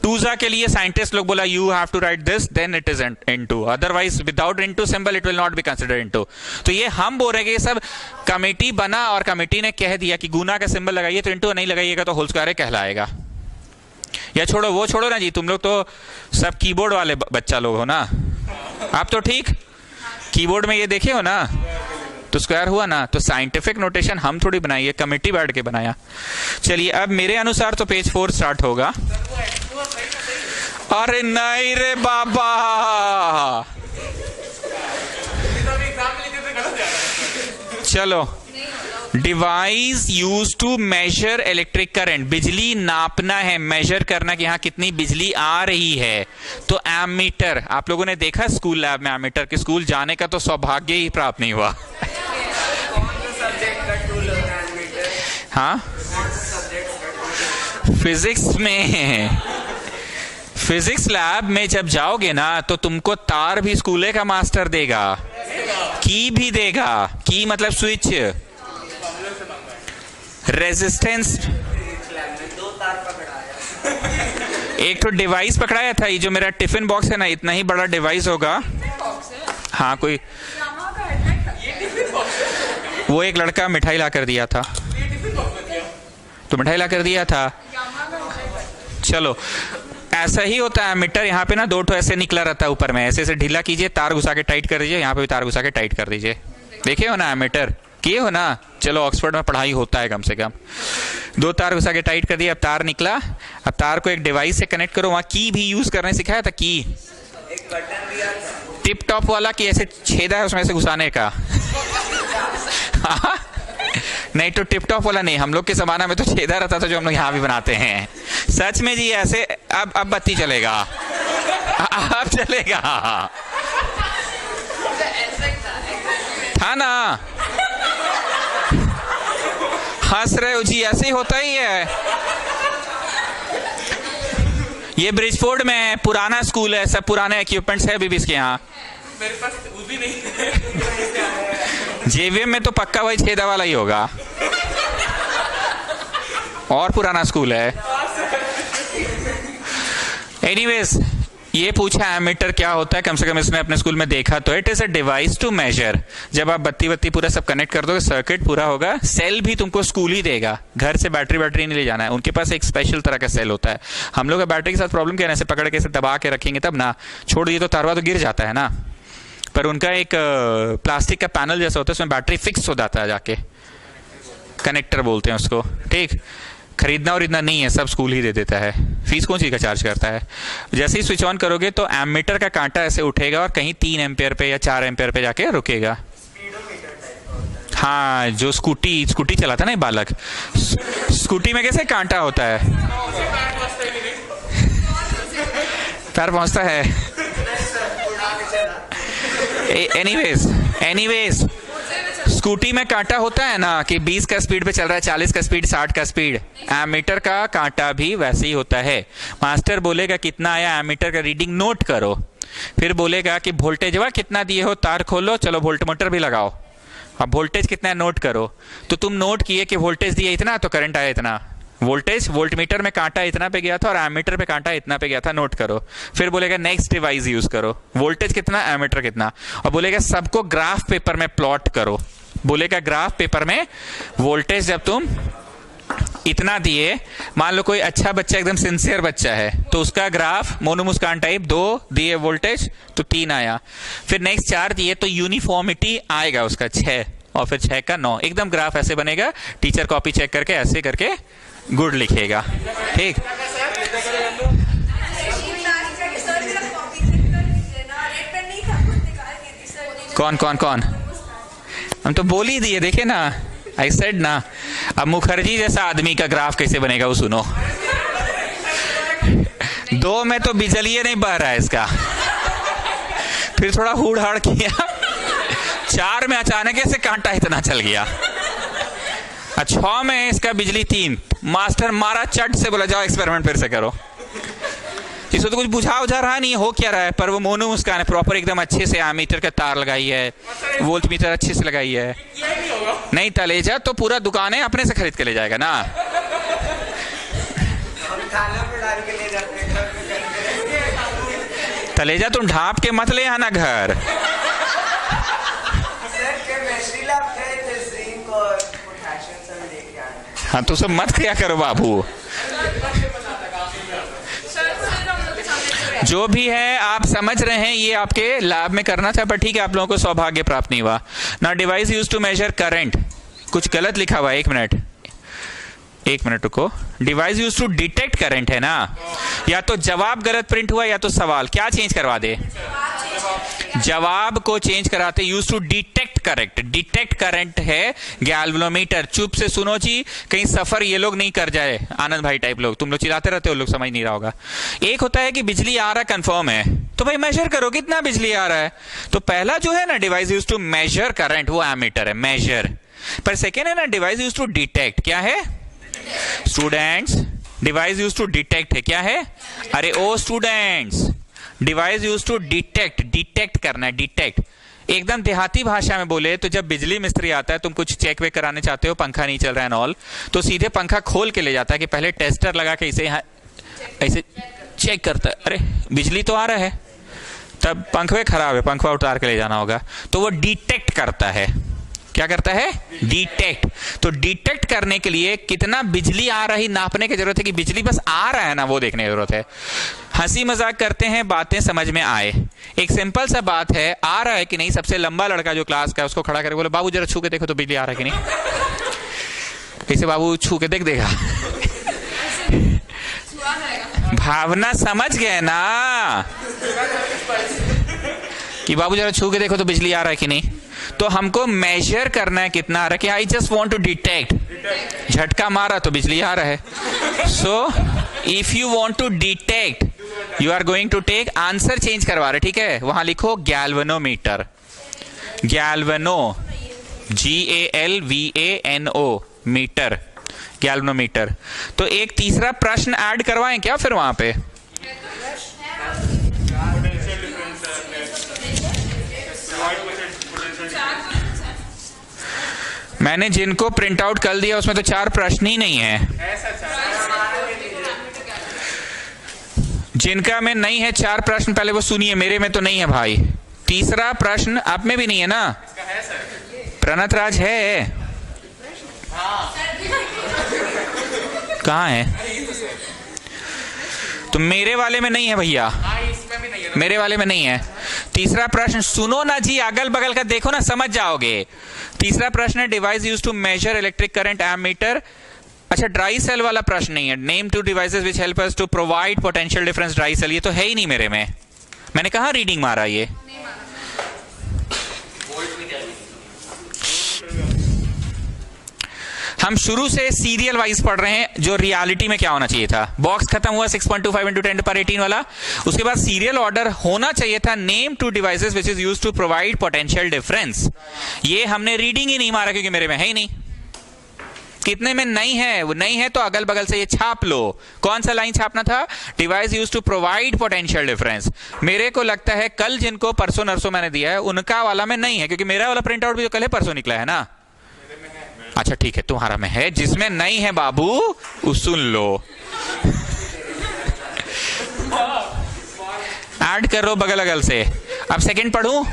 2 के लिए साइंटिस्ट लोग बोला you have to write this then it is into, otherwise without into symbol it will not be considered into. तो ये हम बोल रहे हैं कि ये सब कमेटी बना और कमेटी ने कह दिया कि गुना का सिंबल लगाइए तो इनटू, नहीं लगाइएगा तो होल स्क्वायर कहलाएगा। या छोड़ो, वो छोड़ो ना जी, तुम लोग तो सब कीबोर्ड वाले बच्चा लोग हो ना, आप तो ठीक कीबोर्ड में ये देखे हो ना, तो स्क्वायर हुआ ना। तो साइंटिफिक नोटेशन हम थोड़ी बनाई है, कमेटी बैठ के बनाया। चलिए अब मेरे अनुसार तो पेज 4 स्टार्ट होगा। अरे नहीं रे बाबा, चलो, device use to measure electric current, बिजली नापना है, मेजर करना कि हाँ कितनी बिजली आ रही है। तो एमीटर, आप लोगों ने देखा स्कूल लैब में एमीटर के, स्कूल जाने का तो सौभाग्य ही प्राप्त नहीं हुआ। हाँ, फिजिक्स में, फिजिक्स लैब में जब जाओगे ना तो तुमको तार भी स्कूले का मास्टर देगा, की भी देगा, की मतलब स्विच, रेजिस्टेंस, एक तो डिवाइस पकड़ाया था। ये जो मेरा टिफिन बॉक्स है ना, इतना ही बड़ा डिवाइस होगा। हाँ, कोई वो एक लड़का मिठाई ला कर दिया था, तो मिठाई ला कर दिया था। चलो, ऐसा ही होता है एमीटर। यहाँ पे ना 2 ठो ऐसे निकला रहता है ऊपर में, ऐसे ऐसे ढीला कीजिए, तार घुसा के टाइट कर दीजिए, यहाँ पे भी तार घुसा के टाइट कर दीजिए। देखे हो ना एमीटर, किए हो ना? चलो, ऑक्सफोर्ड में पढ़ाई होता है कम से कम। 2 तार घुसा के टाइट कर दिया, अब तार निकला, अब तार को एक डिवाइस से कनेक्ट करो। वहां की भी यूज करने सिखाया था, की एक बटन दिया था, टिप टॉप वाला, कि ऐसे छेदा है उसमें से घुसाने का। नहीं तो टिप टॉप वाला नहीं, हम लोग के जमाना में तो छेदा रहता था, जो हम लोग यहाँ भी बनाते हैं। सच में जी ऐसे। अब बत्ती चलेगा, अब चलेगा, था ना? हंस रहे हो जी, ऐसे ही होता ही है। ये ब्रिजफोर्ड में पुराना स्कूल है, सब पुराने इक्विपमेंट्स है अभी भी इसके यहाँ। मेरे पास वो भी नहीं है। जेवीएम में तो पक्का वही छेदा वाला ही होगा, और पुराना स्कूल है। एनीवेज, ये पूछा एमीटर क्या होता है, कम से कम इसने अपने स्कूल में देखा तो। It is a device to measure. जब आप बत्ती पूरा सब कनेक्ट कर दोगे, सर्किट पूरा होगा। सेल भी तुमको स्कूल ही देगा, घर से बैटरी नहीं ले जाना है। उनके पास एक स्पेशल तरह का सेल होता है। हम लोग बैटरी के साथ प्रॉब्लम क्या है, ऐसे पकड़ के ऐसे दबा के रखेंगे तब ना, छोड़ दिए तो तारवा तो गिर जाता है ना। पर उनका एक प्लास्टिक का पैनल जैसा होता है, उसमें बैटरी फिक्स हो जाता है, जाके कनेक्टर बोलते हैं उसको। ठीक, खरीदना और इतना नहीं है, सब स्कूल ही दे देता है। फीस कौन चीज का चार्ज करता है? जैसे ही स्विच ऑन करोगे तो एमीटर का कांटा ऐसे उठेगा और कहीं 3 एम्पियर पे या 4 एम्पियर पे जाके रुकेगा। हाँ, जो स्कूटी चलाता ना बालक, स्कूटी में कैसे कांटा होता है, पैर पहुंचता है। एनीवेज, स्कूटी में कांटा होता है ना कि 20 का स्पीड पे चल रहा है, 40 का स्पीड, 60 का स्पीड। एमीटर का कांटा भी वैसे ही होता है। मास्टर बोलेगा कितना आया, एमीटर का रीडिंग नोट करो। फिर बोलेगा कि वोल्टेज वह कितना दिए हो, तार खोलो, चलो वोल्टमीटर भी लगाओ, अब वोल्टेज कितना है नोट करो। तो तुम नोट किए कि वोल्टेज दिया इतना तो करंट आया इतना। वोल्टेज, वोल्टमीटर में कांटा इतना पे गया था और एमीटर पे कांटा इतना पे गया था, नोट करो। फिर बोलेगा नेक्स्ट डिवाइस यूज करो, वोल्टेज कितना, एमीटर कितना, और बोलेगा सबको ग्राफ पेपर में प्लॉट करो। बोलेगा ग्राफ पेपर में वोल्टेज जब तुम इतना दिए, मान लो कोई अच्छा बच्चा, एकदम सिंसियर बच्चा है, तो उसका ग्राफ मोनू मुस्कान टाइप, 2 दिए वोल्टेज तो 3 आया। फिर नेक्स्ट 4 दिए तो यूनिफॉर्मिटी आएगा उसका 6, और फिर 6 का 9, एकदम ग्राफ ऐसे बनेगा। टीचर कॉपी चेक करके ऐसे करके गुड लिखेगा। ठीक, कौन कौन कौन, हम तो बोल ही दिए, देखे ना, आई सेड ना। अब मुखर्जी जैसा आदमी का ग्राफ कैसे बनेगा वो सुनो। 2 में तो बिजली नहीं बह रहा है इसका। फिर थोड़ा हुड़ हाड़ किया, 4 में अचानक से कांटा इतना चल गया, 6 में इसका बिजली 3। मास्टर मारा चट से, बोला जाओ एक्सपेरिमेंट फिर से करो। इसको तो कुछ बुझा उझा रहा नहीं, हो क्या रहा है, पर वो मोनू मुस्कान है, प्रॉपर एकदम अच्छे से एमीटर का तार लगाई है, वोल्ट मीटर अच्छे से लगाई है। नहीं तलेजा तो पूरा दुकान है, अपने से खरीद के ले जाएगा ना। हम खाना में डाल के ले जाते हैं घर पे करके। तलेजा तुम ढाप के मत ले आना घर। सर केमिस्ट्री लैब गए थे, जिंक और पोटेशियम सब लेके आए हैं। हाँ तो सब मत किया करो बाबू। जो भी है आप समझ रहे हैं, ये आपके लैब में करना था, पर ठीक है आप लोगों को सौभाग्य प्राप्त नहीं हुआ ना। Device use to measure current, कुछ गलत लिखा हुआ है, 1 मिनट रुको। Device use to detect current है ना, या तो जवाब गलत प्रिंट हुआ या तो सवाल। क्या चेंज करवा दे? जवाब को चेंज कराते। Use to detect current, detect current है गैल्वेनोमीटर। चुप से सुनो जी, कहीं सफर ये लोग नहीं कर जाए, आनंद भाई टाइप लोग, तुम लोग चिल्लाते रहते हो, लोग समझ नहीं रहा होगा। एक होता है कि बिजली आ रहा कंफर्म है, तो भाई मेजर करो कितना बिजली आ रहा है। तो पहला जो है ना device use to measure current, वो एमीटर है, मेजर। पर सेकेंड है ना डिवाइस यूज टू डिटेक्ट, क्या है students? Device use to detect है, क्या है? अरे ओ students, device use to detect, detect करना है, डिटेक्ट। एकदम देहाती भाषा में बोले तो जब बिजली मिस्त्री आता है, तुम कुछ चेक वेक कराने चाहते हो, पंखा नहीं चल रहा है नॉल, तो सीधे पंखा खोल के ले जाता है कि पहले टेस्टर लगा के इसे ऐसे चेक करता है, अरे बिजली तो आ रहा है, तब पंखवे खराब है, पंखवा उतार के ले जाना होगा। तो वो डिटेक्ट करता है, क्या करता है? डिटेक्ट। तो डिटेक्ट करने के लिए कितना बिजली आ रही नापने की जरूरत है, कि बिजली बस आ रहा है ना वो देखने की जरूरत है। हंसी मजाक करते हैं, बातें समझ में आए। एक सिंपल सा बात है, आ रहा है कि नहीं, सबसे लंबा लड़का जो क्लास का, उसको खड़ा करके बोले बाबू जरा छू के देखो तो बिजली आ रहा है कि नहीं। ऐसे बाबू छू के देख देगा। भावना समझ गए ना कि बाबू जरा छू के देखो तो बिजली आ रहा है कि नहीं। तो हमको मेजर करना है कितना आ रहा है, कि I just want to detect, झटका मारा तो बिजली आ रहा है। So if you want to detect you are going to take, answer change करवा रहे, ठीक है, वहां लिखो galvanometer, galvano, GALVANO meter, galvanometer. तो एक तीसरा प्रश्न ऐड करवाएं क्या फिर वहां पे? मैंने जिनको प्रिंट आउट कर दिया उसमें तो 4 प्रश्न ही नहीं है। जिनका में नहीं है 4 प्रश्न, पहले वो सुनिए, मेरे में तो नहीं है भाई। तीसरा प्रश्न आप में भी नहीं है ना? प्रणत राज है, कहाँ है? तो मेरे वाले में नहीं है भैया, मेरे वाले में नहीं है। तीसरा प्रश्न सुनो ना जी, अगल बगल का देखो ना, समझ जाओगे। तीसरा प्रश्न है device use to measure electric current ammeter. अच्छा, ड्राई सेल वाला प्रश्न नहीं है। Name 2 devices which help us to provide potential difference dry cell, ये तो है ही नहीं मेरे में। मैंने कहा रीडिंग मारा ये। हम शुरू से सीरियल वाइज पढ़ रहे हैं, जो रियलिटी में क्या होना चाहिए था। बॉक्स खत्म हुआ 6.25 × 10⁻18 वाला, उसके बाद सीरियल ऑर्डर होना चाहिए था। Name 2 devices which is used to provide potential difference, ये हमने रीडिंग ही नहीं मारा क्योंकि मेरे में है ही नहीं। कितने में नहीं है? वो नहीं है तो अगल बगल से ये छाप लो। कौन सा लाइन छापना था? Device used to provide potential difference. मेरे को लगता है कल जिनको परसों नरसों मैंने दिया है उनका वाला में नहीं है, क्योंकि मेरा वाला प्रिंट आउट भी तो कल है परसों निकला है ना। अच्छा ठीक है, तुम्हारा में है, जिसमें नहीं है बाबू वो सुन लो। ऐड कर लो बगल अगल से। अब सेकंड पढ़ूं।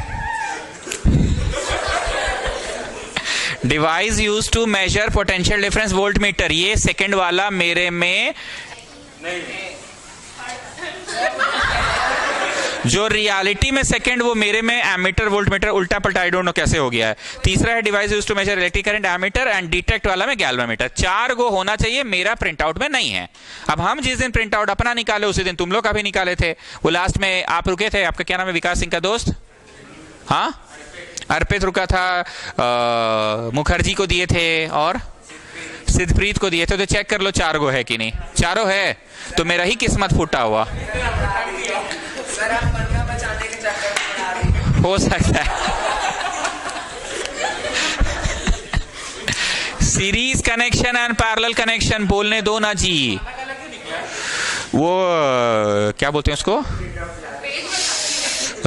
Device use to measure potential difference voltmeter, ये सेकंड वाला मेरे में नहीं। जो रियलिटी में सेकंड वो मेरे में एमीटर वोल्ट मीटर, उल्टा पलटा आई डोंट नो कैसे हो गया है। तीसरा है device used to measure electric current ammeter, and detect वाला में गैल्वेनोमीटर। 4 गो होना चाहिए, मेरा प्रिंट आउट में नहीं है। अब हम जिस दिन प्रिंट आउट अपना निकाले उसी दिन तुम लोग का भी निकाले थे। वो लास्ट में आप रुके थे, आपका क्या नाम है? विकास सिंह का दोस्त, हाँ अर्पित रुका था, मुखर्जी को दिए थे और सिद्धप्रीत को दिए थे, तो चेक कर लो 4 गो है कि नहीं। चारों है तो मेरा ही किस्मत फूटा हुआ सर आप 15 बचाने के चक्कर में बना रही हैं। हो सकता है। Series connection and parallel connection बोलने दो ना जी। वो क्या बोलते हैं उसको,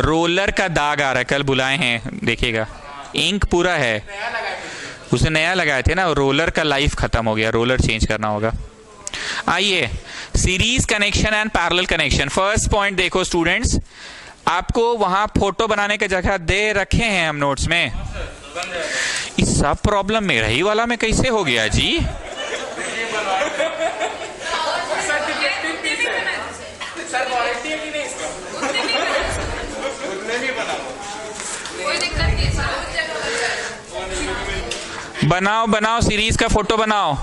रोलर का दाग आ रहा है, कल बुलाए हैं देखिएगा, इंक पूरा है, उसे नया लगाए थे ना, रोलर का लाइफ खत्म हो गया, रोलर चेंज करना होगा। आइए, series connection and parallel connection. First point देखो स्टूडेंट्स, आपको वहां फोटो बनाने की जगह दे रखे हैं हम नोट्स में। इस सब प्रॉब्लम मेरा ही वाला में कैसे हो गया जी? सर वारंटी है कि नहीं इसका? उतने भी बना कोई दिक्कत नहीं है, सब उस जगह बन जाएगा। बनाओ बनाओ, सीरीज का फोटो बनाओ।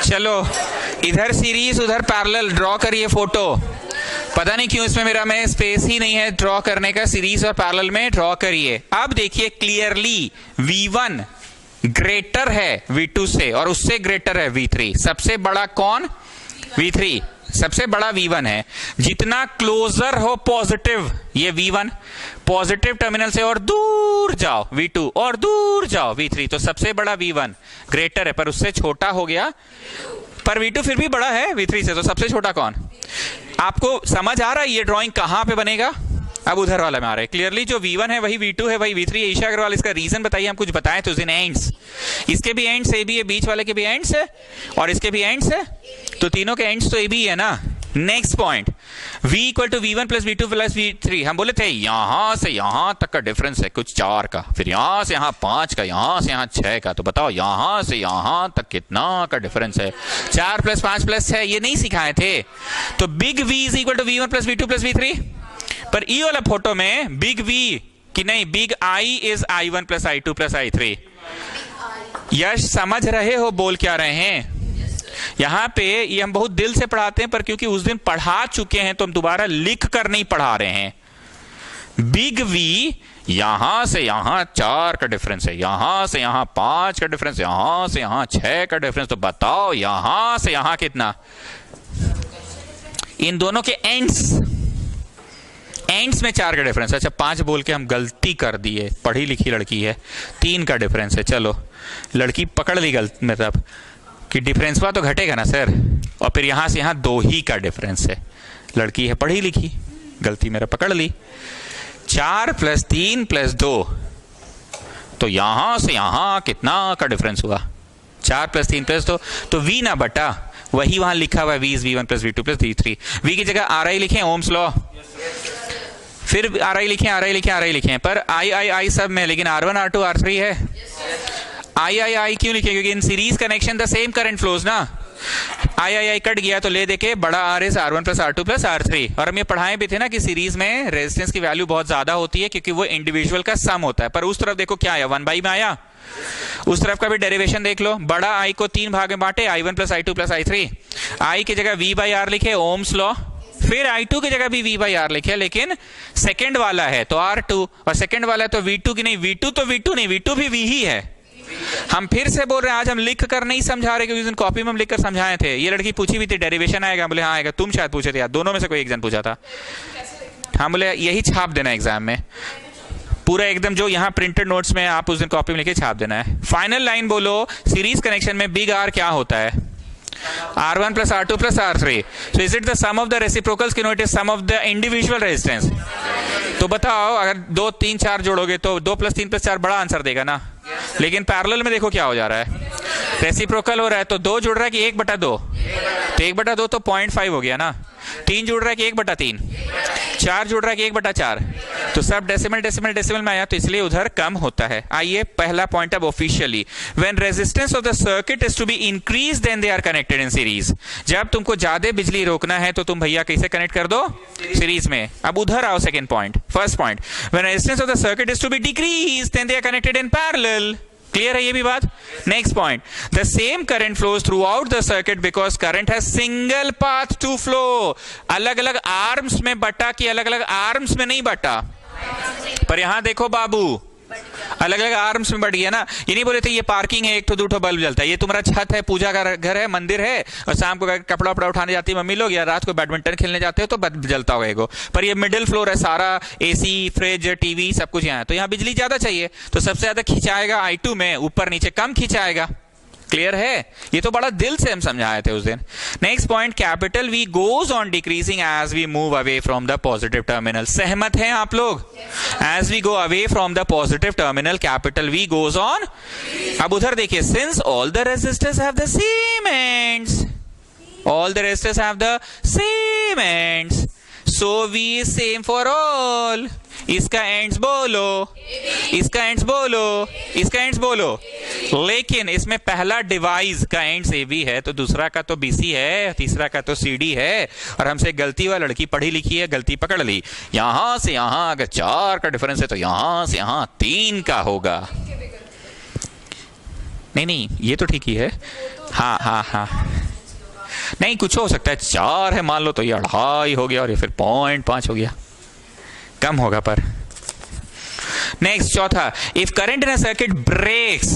चलो, इधर सीरीज उधर पैरेलल, ड्रॉ करिए फोटो। पता नहीं क्यों इसमें मेरा में स्पेस ही नहीं है ड्रॉ करने का, सीरीज और पैरेलल में ड्रॉ करिए। अब देखिए क्लियरली V1 ग्रेटर है V2 से और उससे ग्रेटर है V3। सबसे बड़ा कौन? V3। सबसे बड़ा V1 है। जितना क्लोजर हो पॉजिटिव, ये V1, पॉजिटिव टर्मिनल से और दूर जाओ V2, और दूर जाओ V3। तो सबसे बड़ा V1 ग्रेटर है, पर उससे छोटा हो गया, पर V2 फिर भी बड़ा है V3 से, तो सबसे छोटा कौन? आपको समझ आ रहा है ये ड्राइंग कहां पे बनेगा? अब उधर वाला में आ रहा है क्लियरली, जो V1 है वही V2 है वही V3 है। ईशा अग्रवाल, इसका रीजन बताइए, हम कुछ बताएं तो। इन एंड्स, इसके भी एंड्स ए बी है, बीच वाले के भी एंड्स है और इसके भी एंड्स है, तो तीनों के एंड्स तो ए बी है ना। Next point, V equal to V1 plus V2 plus V3। हम बोले थे यहां से यहां तक का डिफरेंस है कुछ 4 का, फिर यहां से यहां 5 का, यहां से यहां 6 का। तो बताओ यहां से यहां तक कितना का डिफरेंस है? 4 प्लस 5 प्लस 6, ये नहीं सिखाए थे? तो big V is equal to V1 plus V2 plus V3। पर ई वाला फोटो में बिग V कि नहीं, big I is I1 plus I2 plus I3। यश समझ रहे हो बोल क्या रहे हैं? यहां पे ये हम बहुत दिल से पढ़ाते हैं, पर क्योंकि उस दिन पढ़ा चुके हैं तो हम दोबारा लिख कर नहीं पढ़ा रहे हैं। बिग V यहां से यहां 4 का डिफरेंस है, यहां से यहां 5 का डिफरेंस, यहां से यहां 6 का डिफरेंस। तो बताओ यहां से यहां कितना? इन दोनों के एंड्स में 4 का डिफरेंस। अच्छा 5 बोल के हम गलती कर दिए, पढ़ी लिखी लड़की है, 3 का डिफरेंस है। चलो लड़की पकड़ ली गलत, मतलब कि डिफरेंस हुआ तो घटेगा ना सर, और फिर यहां से यहां 2 ही का डिफरेंस है। लड़की है पढ़ी लिखी, गलती मेरा पकड़ ली। 4 प्लस 3 प्लस 2, तो यहां से यहां कितना का डिफरेंस हुआ? 4 प्लस 3 प्लस 2, तो V ना बटा, वही वहां लिखा हुआ है V is V1 plus V2 plus V3। V की जगह RI लिखें, ओम्स लॉ, फिर RI लिखें, पर I सब में, लेकिन R1 R2 R3 है। I क्यों लिखे? क्योंकि इन series connection the same current flows ना। I कट गया तो ले देके बड़ा R is R1 plus R2 plus R3। और हम ये पढ़ाए भी थे ना कि सीरीज में रेजिस्टेंस की वैल्यू बहुत ज्यादा होती है क्योंकि वो इंडिविजुअल का सम होता है। पर उस तरफ देखो क्या आया, 1/, में आया। उस तरफ का भी डेरिवेशन देख लो, बड़ा I को 3 भाग में बांटे, I1 plus I2 plus I3। I की जगह V/R लिखे, ओम्स लॉ, फिर I2 की जगह भी V/R लिखे, लेकिन सेकंड वाला है तो R2 और सेकंड वाला है तो V2 की नहीं, V2 तो V2 नहीं, V2 भी V ही है। हम फिर से बोल रहे हैं, आज हम लिख कर नहीं समझा रहे, क्योंकि उस दिन कॉपी में हम लिख कर समझाए थे। ये लड़की पूछी भी थी डेरिवेशन आएगा, बोले हाँ आएगा। तुम शायद पूछे थे यार, दोनों में से कोई एक जन पूछा था। हम बोले यही छाप देना एग्जाम में पूरा एकदम, जो यहाँ प्रिंटेड नोट्स में आप उस दिन कॉपी में लिखे छाप देना है। फाइनल लाइन बोलो, सीरीज कनेक्शन में बिग R क्या होता है? R1 plus R2 plus R3। So is it the sum of the reciprocals कि no it is sum of the individual resistance? तो बताओ, अगर 2 3 4 जोड़ोगे तो 2 प्लस 3 प्लस 4 बड़ा आंसर देगा ना। लेकिन पैरेलल में देखो क्या हो जा रहा है, रेसिप्रोकल हो रहा है तो 2 जुड़ रहा है कि 1/2, तो 1/2 तो 0.5 हो गया ना। 3 जुड़ रहा है कि 1/3, 4 जुड़ रहा है कि 1/4, तो सब डेसिमल डेसिमल डेसिमल में आया, तो इसलिए उधर कम होता है। आइए पहला पॉइंट अब officially, when resistance of the circuit is to be increase then they are connected in series. जब तुमको ज्यादा बिजली रोकना है तो तुम भैया कैसे कनेक्ट कर दो, सीरीज में। अब उधर आओ second point, first point, when resistance of the circuit is to be decrease then they are connected in parallel. Clear है ये भी बात? Next point, the same current flows throughout the circuit because current has single path to flow. अलग अलग arms में बटा कि अलग अलग आर्म्स में नहीं बटा, पर यहां देखो बाबू, अलग अलग आर्म्स में बढ़ गया ना। ये नहीं बोले थे ये पार्किंग है, एक तो 2 बल्ब जलता है, ये तुम्हारा छत है, पूजा का घर है, मंदिर है, और शाम को कपड़ा वपड़ा उठाने जाती है मम्मी लोग, या रात को बैडमिंटन खेलने जाते हो तो बल्ब जलता होगा एगो, पर ये मिडिल फ्लोर है, सारा एसी फ्रिज टीवी सब कुछ यहाँ है, तो यहाँ बिजली ज्यादा चाहिए, तो सबसे ज्यादा खिंचाएगा I2 में, ऊपर नीचे कम खिंचाएगा। क्लियर है? ये तो बड़ा दिल से हम समझाए थे उस दिन। Next point, capital V goes on decreasing as we move away from the positive terminal. सहमत हैं आप लोग? As we go away from the positive terminal capital V goes on. अब उधर देखिए, since all the resistors have the same ends, all the resistors have the same ends, so V is same for all। इसका ends बोलो, इसका ends बोलो, इसका ends बोलो। लेकिन इसमें पहला डिवाइस का एंड्स AB है, तो दूसरा का तो BC है, तीसरा का तो CD है, और हमसे गलती वाली लड़की पढ़ी लिखी है, गलती पकड़ ली। यहां से यहां अगर 4 का डिफरेंस है तो यहां से यहां 3 का होगा। नहीं ये तो ठीक ही है। हाँ नहीं, कुछ हो सकता है, 4 है मान लो तो ये 2.5 हो गया, और ये फिर 0.5 हो गया, कम होगा पर। नेक्स्ट चौथा, if current in a circuit breaks,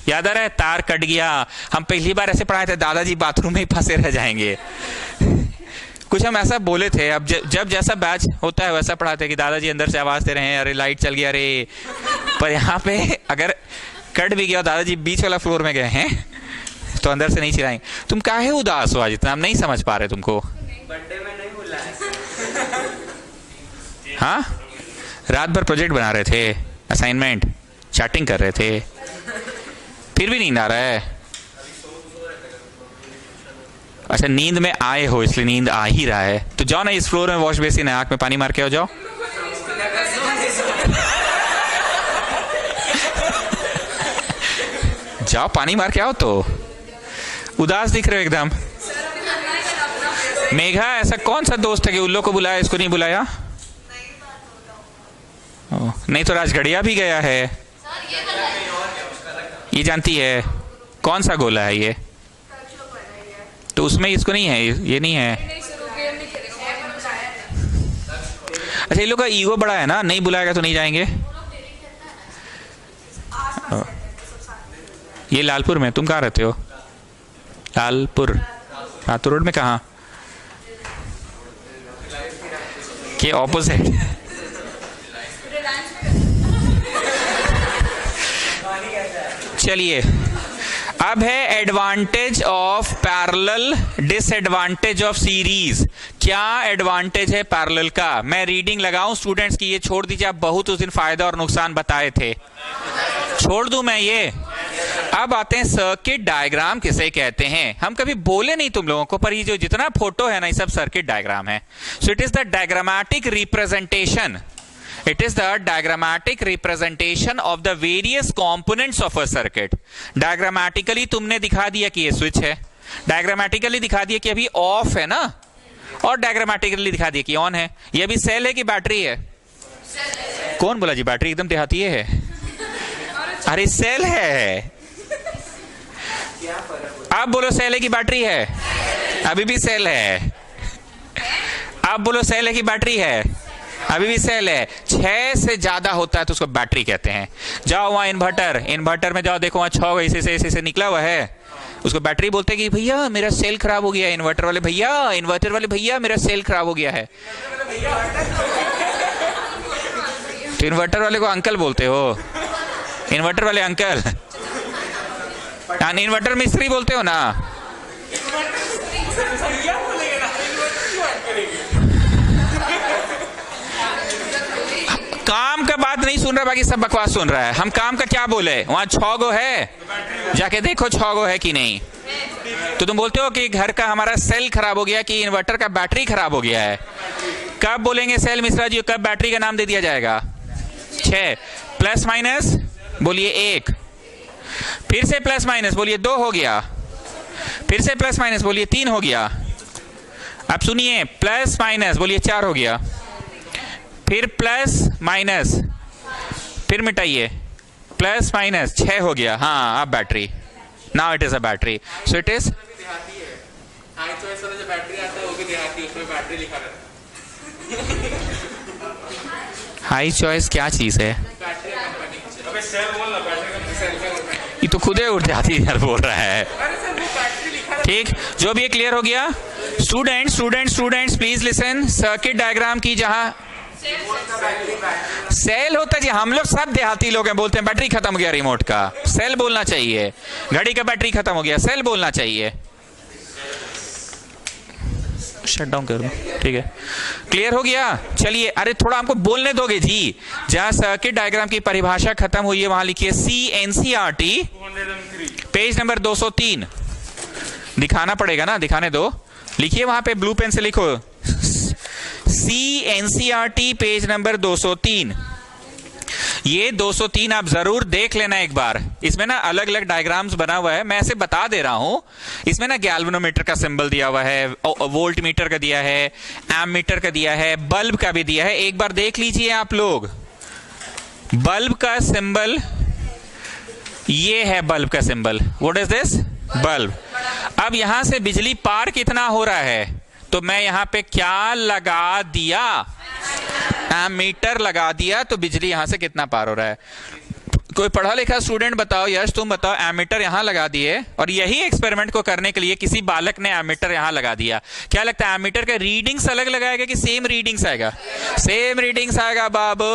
याद आ रहा है, तार कट गया, हम पहली बार ऐसे पढ़ाए थे, दादाजी बाथरूम में ही फंसे रह जाएंगे। कुछ हम ऐसा बोले थे। अब जब जैसा बैच होता है वैसा पढ़ाते कि दादाजी अंदर से आवाज दे रहे हैं, अरे लाइट चल गया रे। पर यहाँ पे अगर कट भी गया, दादाजी बीच वाला फ्लोर में गए हैं, तो अंदर से नहीं चिल्लाएंगे। तुम काहे उदास हो आज इतना, हम नहीं समझ पा रहे तुमको। बर्थडे में नहीं बुला है। हाँ, रात भर प्रोजेक्ट बना रहे थे, असाइनमेंट, चैटिंग कर रहे थे, फिर भी नींद आ रहा है। अच्छा, नींद में आए हो इसलिए नींद आ ही रहा है, तो जाओ ना, इस फ्लोर में वॉश बेसिन है, आंख में पानी मार के आओ, जाओ। जाओ पानी मार के आओ। तो उदास दिख रहे हो एकदम। मेघा, ऐसा कौन सा दोस्त है कि उल्लो को बुलाया, इसको नहीं बुलाया? नहीं तो राजगढ़िया भी गया है, ये जानती है। कौन सा गोला है ये? तो उसमें इसको नहीं है, ये नहीं है। अच्छा, ये लोग का ईगो बड़ा है ना, नहीं बुलाएगा तो नहीं जाएंगे। ये लालपुर में, तुम कहाँ रहते हो? लालपुर रातू रोड में कहाँ? के ऑपोजिट। चलिए, अब है advantage of parallel, disadvantage of series. क्या एडवांटेज है पैरेलल का? मैं रीडिंग लगाऊं स्टूडेंट्स की? ये छोड़ दीजिए, आप बहुत उस दिन फायदा और नुकसान बताए थे, छोड़ दूं मैं ये। अब आते हैं सर्किट डायग्राम किसे कहते हैं। हम कभी बोले नहीं तुम लोगों को, पर ये जो जितना फोटो है ना, ये सब सर्किट डायग्राम है। So it is the diagrammatic representation, it is the diagrammatic representation of the various components of a circuit। diagrammatically तुमने दिखा दिया कि ये स्विच है, diagrammatically दिखा दिया कि अभी ऑफ है ना, और diagrammatically दिखा दिया कि ऑन है। ये अभी सेल है कि बैटरी है? कौन बोला जी बैटरी? एकदम देहाती है। अरे सेल है। आप बोलो सेल है कि बैटरी है? अभी भी सेल है। आप बोलो सेल है कि बैटरी है? अभी भी सेल है। 6 से ज्यादा होता है तो उसको बैटरी कहते हैं। जाओ वहां इन्वर्टर में जाओ, देखो वहां 6 ऐसे से निकला हुआ है, उसको बैटरी बोलते हैं कि भैया मेरा सेल खराब हो गया है। इन्वर्टर वाले भैया मेरा सेल खराब हो गया है। तो इन्वर्टर वाले को अंकल बोलते हो? इन्वर्टर वाले अंकल, इन्वर्टर मिस्त्री बोलते हो ना? काम का बात नहीं सुन रहा, बाकी सब बकवास सुन रहा है। हम काम का क्या बोले? वहां 6 गो है, जाके देखो 6 गो है कि नहीं। तो तुम बोलते हो कि घर का हमारा सेल खराब हो गया, कि इन्वर्टर का बैटरी खराब हो गया है। कब बोलेंगे सेल मिश्रा जी, कब बैटरी का नाम दे दिया जाएगा? 6 प्लस माइनस बोलिए 1, फिर से प्लस माइनस बोलिए 2 हो गया, फिर से प्लस माइनस बोलिए 3 हो गया। अब सुनिए, प्लस माइनस बोलिए 4 हो गया, फिर प्लस माइनस, फिर मिटाइए, प्लस माइनस 6 हो गया। हाँ, अब battery, now it is a battery. So it is देहाती है। हाई चॉइस वाला जो बैटरी आता है वो भी देहाती, उसमें बैटरी लिखा रहता है। हाई चॉइस क्या चीज है? Battery company. अबे सेल बोल ना, बैटरी कंपनी सेल का कंपनी। ये तो खुदे उठ जाती है बोल रहा है। अरे सर वो बैटरी लिखा रहता ठीक, जो भी ये क्लियर हो गया? Students please listen. Circuit diagram की जहां सेल होता है जी, हम लोग सब देहाती लोग हैं, बोलते हैं बैटरी खत्म हो गया रिमोट का, सेल बोलना चाहिए। घड़ी का बैटरी खत्म हो गया, सेल बोलना चाहिए। शट डाउन कर दो, ठीक है, क्लियर हो गया? चलिए, अरे थोड़ा हमको बोलने दोगे जी। जहां सर्किट डायग्राम की परिभाषा खत्म हुई है वहां लिखिए CNCRT 203। Page number 203। दिखाना पड़ेगा ना, दिखाने दो, लिखिए वहां पे ब्लू पेन से लिखो CNCRT पेज नंबर 203। ये 203 आप जरूर देख लेना एक बार। इसमें ना अलग अलग डायग्राम्स बना हुआ है, मैं ऐसे बता दे रहा हूं। इसमें ना गैल्वेनोमीटर का सिंबल दिया हुआ है, वोल्ट मीटर का दिया है, एमीटर का दिया है, बल्ब का भी दिया है। एक बार देख लीजिए आप लोग, बल्ब का सिंबल ये है, बल्ब का symbol, what is this? Bulb. अब यहां से बिजली पार कितना हो रहा है, तो मैं यहां पे क्या लगा दिया? एमीटर लगा दिया, तो बिजली यहां से कितना पार हो रहा है? कोई पढ़ा लिखा स्टूडेंट बताओ, यश तुम बताओ, एमीटर यहां लगा दिए और यही एक्सपेरिमेंट को करने के लिए किसी बालक ने एमीटर यहां लगा दिया। क्या लगता है एमीटर का रीडिंग्स अलग लगाएगा कि सेम रीडिंग्स आएगा? सेम रीडिंग्स आएगा बाबू,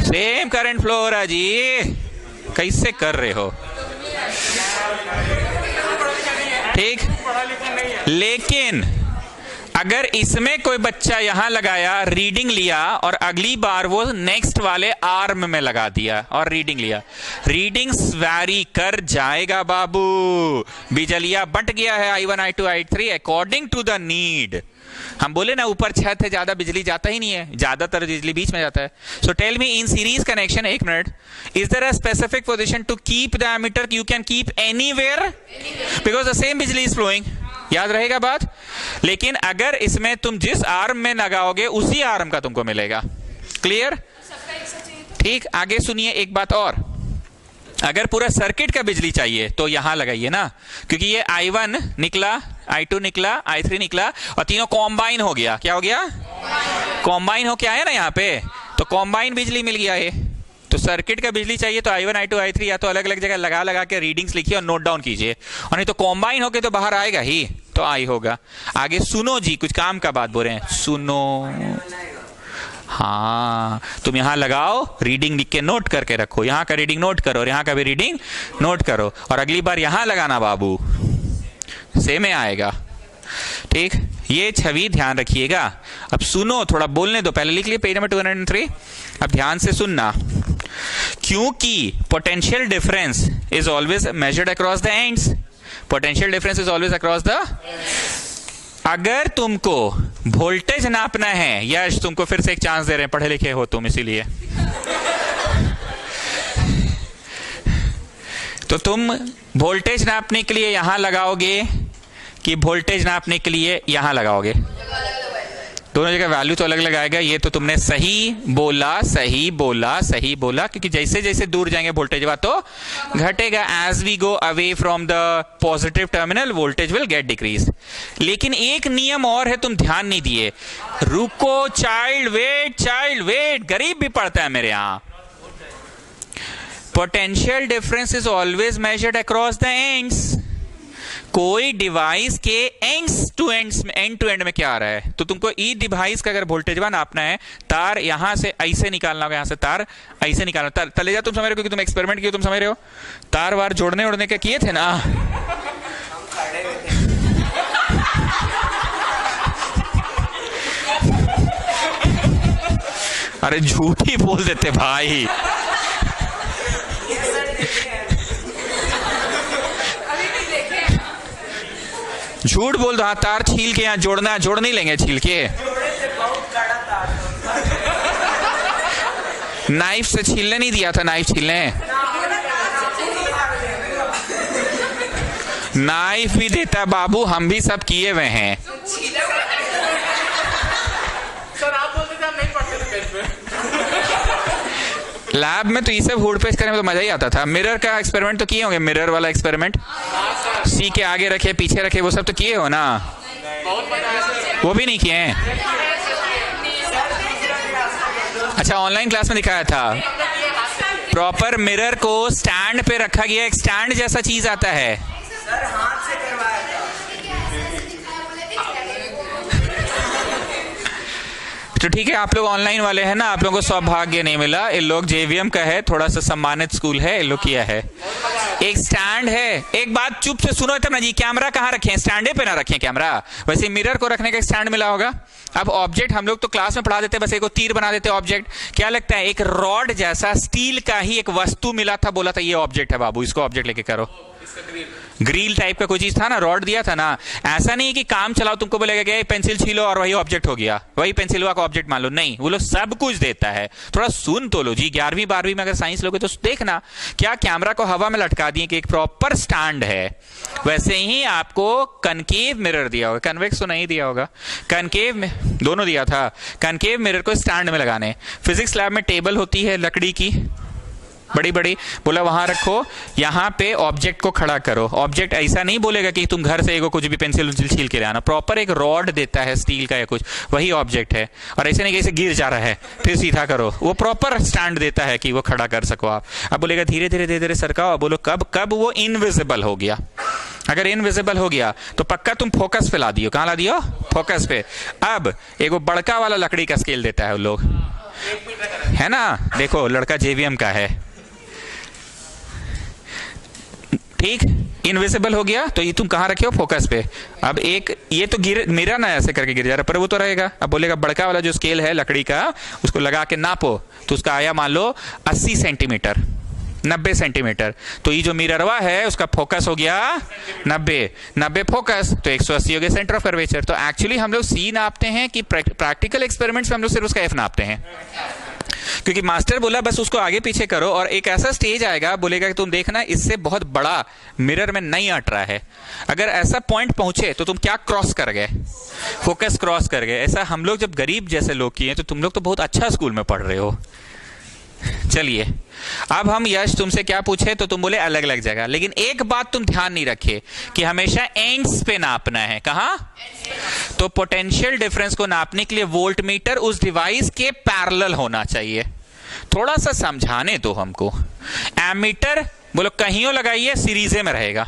सेम करंट फ्लो हो रहा है जी। कैसे कर रहे हो? ठीक, लेकिन अगर इसमें कोई बच्चा यहां लगाया, रीडिंग लिया और अगली बार वो नेक्स्ट वाले आर्म में लगा दिया और रीडिंग लिया, रीडिंग्स वैरी कर जाएगा बाबू। बिजलिया बट गया है I1 I2 I3 according to the need. हम बोले ना ऊपर छत है, ज्यादा बिजली जाता ही नहीं है, ज्यादातर बिजली बीच में जाता है। So tell me, in series connection, एक minute, is there a specific position to keep the ammeter? You can keep anywhere because the same बिजली इज फ्लोइंग। याद रहेगा बात? लेकिन अगर इसमें तुम जिस आर्म में लगाओगे उसी आर्म का तुमको मिलेगा। क्लियर? ठीक, आगे सुनिए एक बात और। अगर पूरा सर्किट का बिजली चाहिए तो यहां लगाइए ना, क्योंकि ये I1 निकला, I2 निकला, I3 निकला और तीनों कॉम्बाइन हो गया। क्या हो गया? कॉम्बाइन होके आया ना यहाँ पे, तो कॉम्बाइन बिजली मिल गया। ये तो सर्किट का बिजली चाहिए तो I1 I2 I3 या तो अलग अलग जगह लगा लगा के रीडिंग्स लिखिए और नोट डाउन कीजिए, और नहीं तो कॉम्बाइन होके तो बाहर आएगा ही, तो आई होगा। आगे सुनो जी, कुछ काम का बात बोल रहे हैं, सुनो। हाँ, तुम यहां लगाओ, रीडिंग लिख के नोट करके रखो, यहां का रीडिंग नोट करो और यहां का भी रीडिंग नोट करो, और अगली बार यहां लगाना बाबू, सेम में आएगा। ठीक, ये छवि ध्यान रखिएगा। अब सुनो, थोड़ा बोलने दो, पहले लिख लिए पेज नंबर 203। अब ध्यान से सुनना, क्योंकि potential difference is always measured across the ends. Potential difference is always across the, अगर तुमको वोल्टेज नापना है, यश तुमको फिर से एक चांस दे रहे हैं, पढ़े लिखे हो तुम इसीलिए, तो तुम वोल्टेज नापने के लिए यहां लगाओगे कि वोल्टेज नापने के लिए यहां लगाओगे? दोनों जगह वैल्यू तो अलग लगाएगा। ये तो तुमने सही बोला, सही बोला, सही बोला, क्योंकि जैसे जैसे दूर जाएंगे वोल्टेज तो घटेगा। As we go away from the positive terminal voltage will get decrease. लेकिन एक नियम और है, तुम ध्यान नहीं दिए। रुको, चाइल्ड वेट, गरीब भी पढ़ता है मेरे यहां। Potential difference is always measured across the ends. कोई डिवाइस के एंड्स टू एंड्स में, एंड टू एंड में क्या आ रहा है, तो तुमको ई डिवाइस का अगर वोल्टेज नापना है, तार यहां से ऐसे निकालना होगा, यहां से तार ऐसे निकालना। तलेजा तुम समझ रहे हो, क्योंकि तुम एक्सपेरिमेंट किए, तुम समझ रहे हो। तार वार जोड़ने उड़ने के किए थे ना। अरे झूठ ही बोल देते भाई। झूठ बोल दो, हाँ तार छील के यहाँ जोड़ना, जोड़ नहीं लेंगे छील के, जोड़े से बहुत कड़ा तार था। नाइफ से छीलने नहीं दिया था, नाइफ छीलने, नाइफ भी देता है बाबू, हम भी सब किए हुए हैं। सर आप बोलते थे हम नहीं पढ़ते थे पेज में। लैब में तो ये सब हुड़ पेश करने में तो मजा ही आता था। मिरर का एक्सपेरिमेंट तो किए होंगे, मिरर वाला एक्सपेरिमेंट, सी के आगे रखे पीछे रखे, वो सब तो किए हो ना? बहुत मजा आया सर। वो भी नहीं किए हैं? अच्छा, ऑनलाइन क्लास में दिखाया था। प्रॉपर मिरर को स्टैंड पे रखा गया, एक स्टैंड जैसा चीज आता है। सर हाथ से करवाया था। तो ठीक है, आप लोग ऑनलाइन वाले हैं ना, आप लोगों को सौभाग्य नहीं मिला। इन लोग जेवीएम का है, थोड़ा सा सम्मानित स्कूल है, इन लोग किया है। एक स्टैंड है, एक बात चुप से सुनो तब ना जी, कैमरा कहाँ रखें? स्टैंडे पे ना रखें कैमरा, वैसे मिरर को रखने का स्टैंड मिला होगा। अब ऑब्जेक्ट हम लोग तो क्लास में पढ़ा देते, बस एक तीर बना देते ऑब्जेक्ट। क्या लगता है? एक रॉड जैसा स्टील का ही एक वस्तु मिला था, बोला था ये ऑब्जेक्ट है बाबू, इसको ऑब्जेक्ट लेके करो। ग्रिल टाइप का कोई चीज था ना, रॉड दिया था ना। ऐसा नहीं कि काम चलाओ, तुमको बोलेगा कि पेंसिल छीलो और वही ऑब्जेक्ट हो गया, वही पेंसिल का ऑब्जेक्ट मान लो। नहीं, वो लोग सब कुछ देता है। थोड़ा सुन तो लो जी, 11वीं 12वीं में अगर साइंस लोगे तो देखना, क्या कैमरा को हवा में लटका दिए कि एक प्रॉपर स्टैंड है। वैसे ही आपको कनकेव मिरर दिया होगा, कन्वेक्स तो नहीं दिया होगा, कनकेव में दोनों दिया था। कनकेव मिरर को स्टैंड में लगाने। फिजिक्स लैब में टेबल होती है लकड़ी की बड़ी बड़ी, बोला वहां रखो, यहाँ पे ऑब्जेक्ट को खड़ा करो। ऑब्जेक्ट ऐसा नहीं बोलेगा कि तुम घर से एगो कुछ भी पेंसिल छील के ले आना, प्रॉपर एक रॉड देता है स्टील का या कुछ, वही ऑब्जेक्ट है। और ऐसे नहीं कि ऐसे गिर जा रहा है फिर सीधा करो, वो प्रॉपर स्टैंड देता है कि वो खड़ा कर सको आप। अब बोलेगा धीरे धीरे धीरे धीरे सरकाओ, बोलो कब कब वो इनविजिबल हो गया। अगर इनविजिबल हो गया तो पक्का तुम फोकस पे ला दियो। कहाँ ला दियो? फोकस पे। अब एगो बड़का वाला लकड़ी का स्केल देता है वो लोग, है ना? देखो लड़का जेवीएम का है, ठीक, इनविजिबल हो गया तो ये तुम कहाँ रखे हो? फोकस पे। अब एक ये तो गिर, मेरा ना ऐसे करके गिर जा रहा, पर वो तो रहेगा। अब बोलेगा बड़का वाला जो स्केल है लकड़ी का, उसको लगा के नापो, तो उसका आया मान लो 80 सेंटीमीटर, 90 सेंटीमीटर। तो ये जो मिररवा है उसका फोकस हो गया 90 फोकस, तो 180 हो गया सेंटर ऑफ कर्वेचर। तो एक्चुअली हम लोग सी नापते हैं कि प्रैक्टिकल एक्सपेरिमेंट्स में हम लोग सिर्फ उसका एफ नापते हैं, क्योंकि मास्टर बोला बस उसको आगे पीछे करो। और एक ऐसा स्टेज आएगा, बोलेगा कि तुम देखना इससे बहुत बड़ा मिरर में नहीं हट रहा है। अगर ऐसा पॉइंट पहुंचे तो तुम क्या क्रॉस कर गए? फोकस क्रॉस कर गए। ऐसा हम लोग जब गरीब जैसे लोग किए, तो तुम लोग तो बहुत अच्छा स्कूल में पढ़ रहे हो। चलिए, अब हम यश तुमसे क्या पूछे तो तुम बोले अलग अलग जगह, लेकिन एक बात तुम ध्यान नहीं रखे कि हमेशा एंड्स पे नापना है। कहां? तो पोटेंशियल डिफरेंस को नापने के लिए वोल्टमीटर उस डिवाइस के पैरेलल होना चाहिए। थोड़ा सा समझाने दो हमको। एमीटर बोलो कहीं लगाइए, सीरीजे में रहेगा,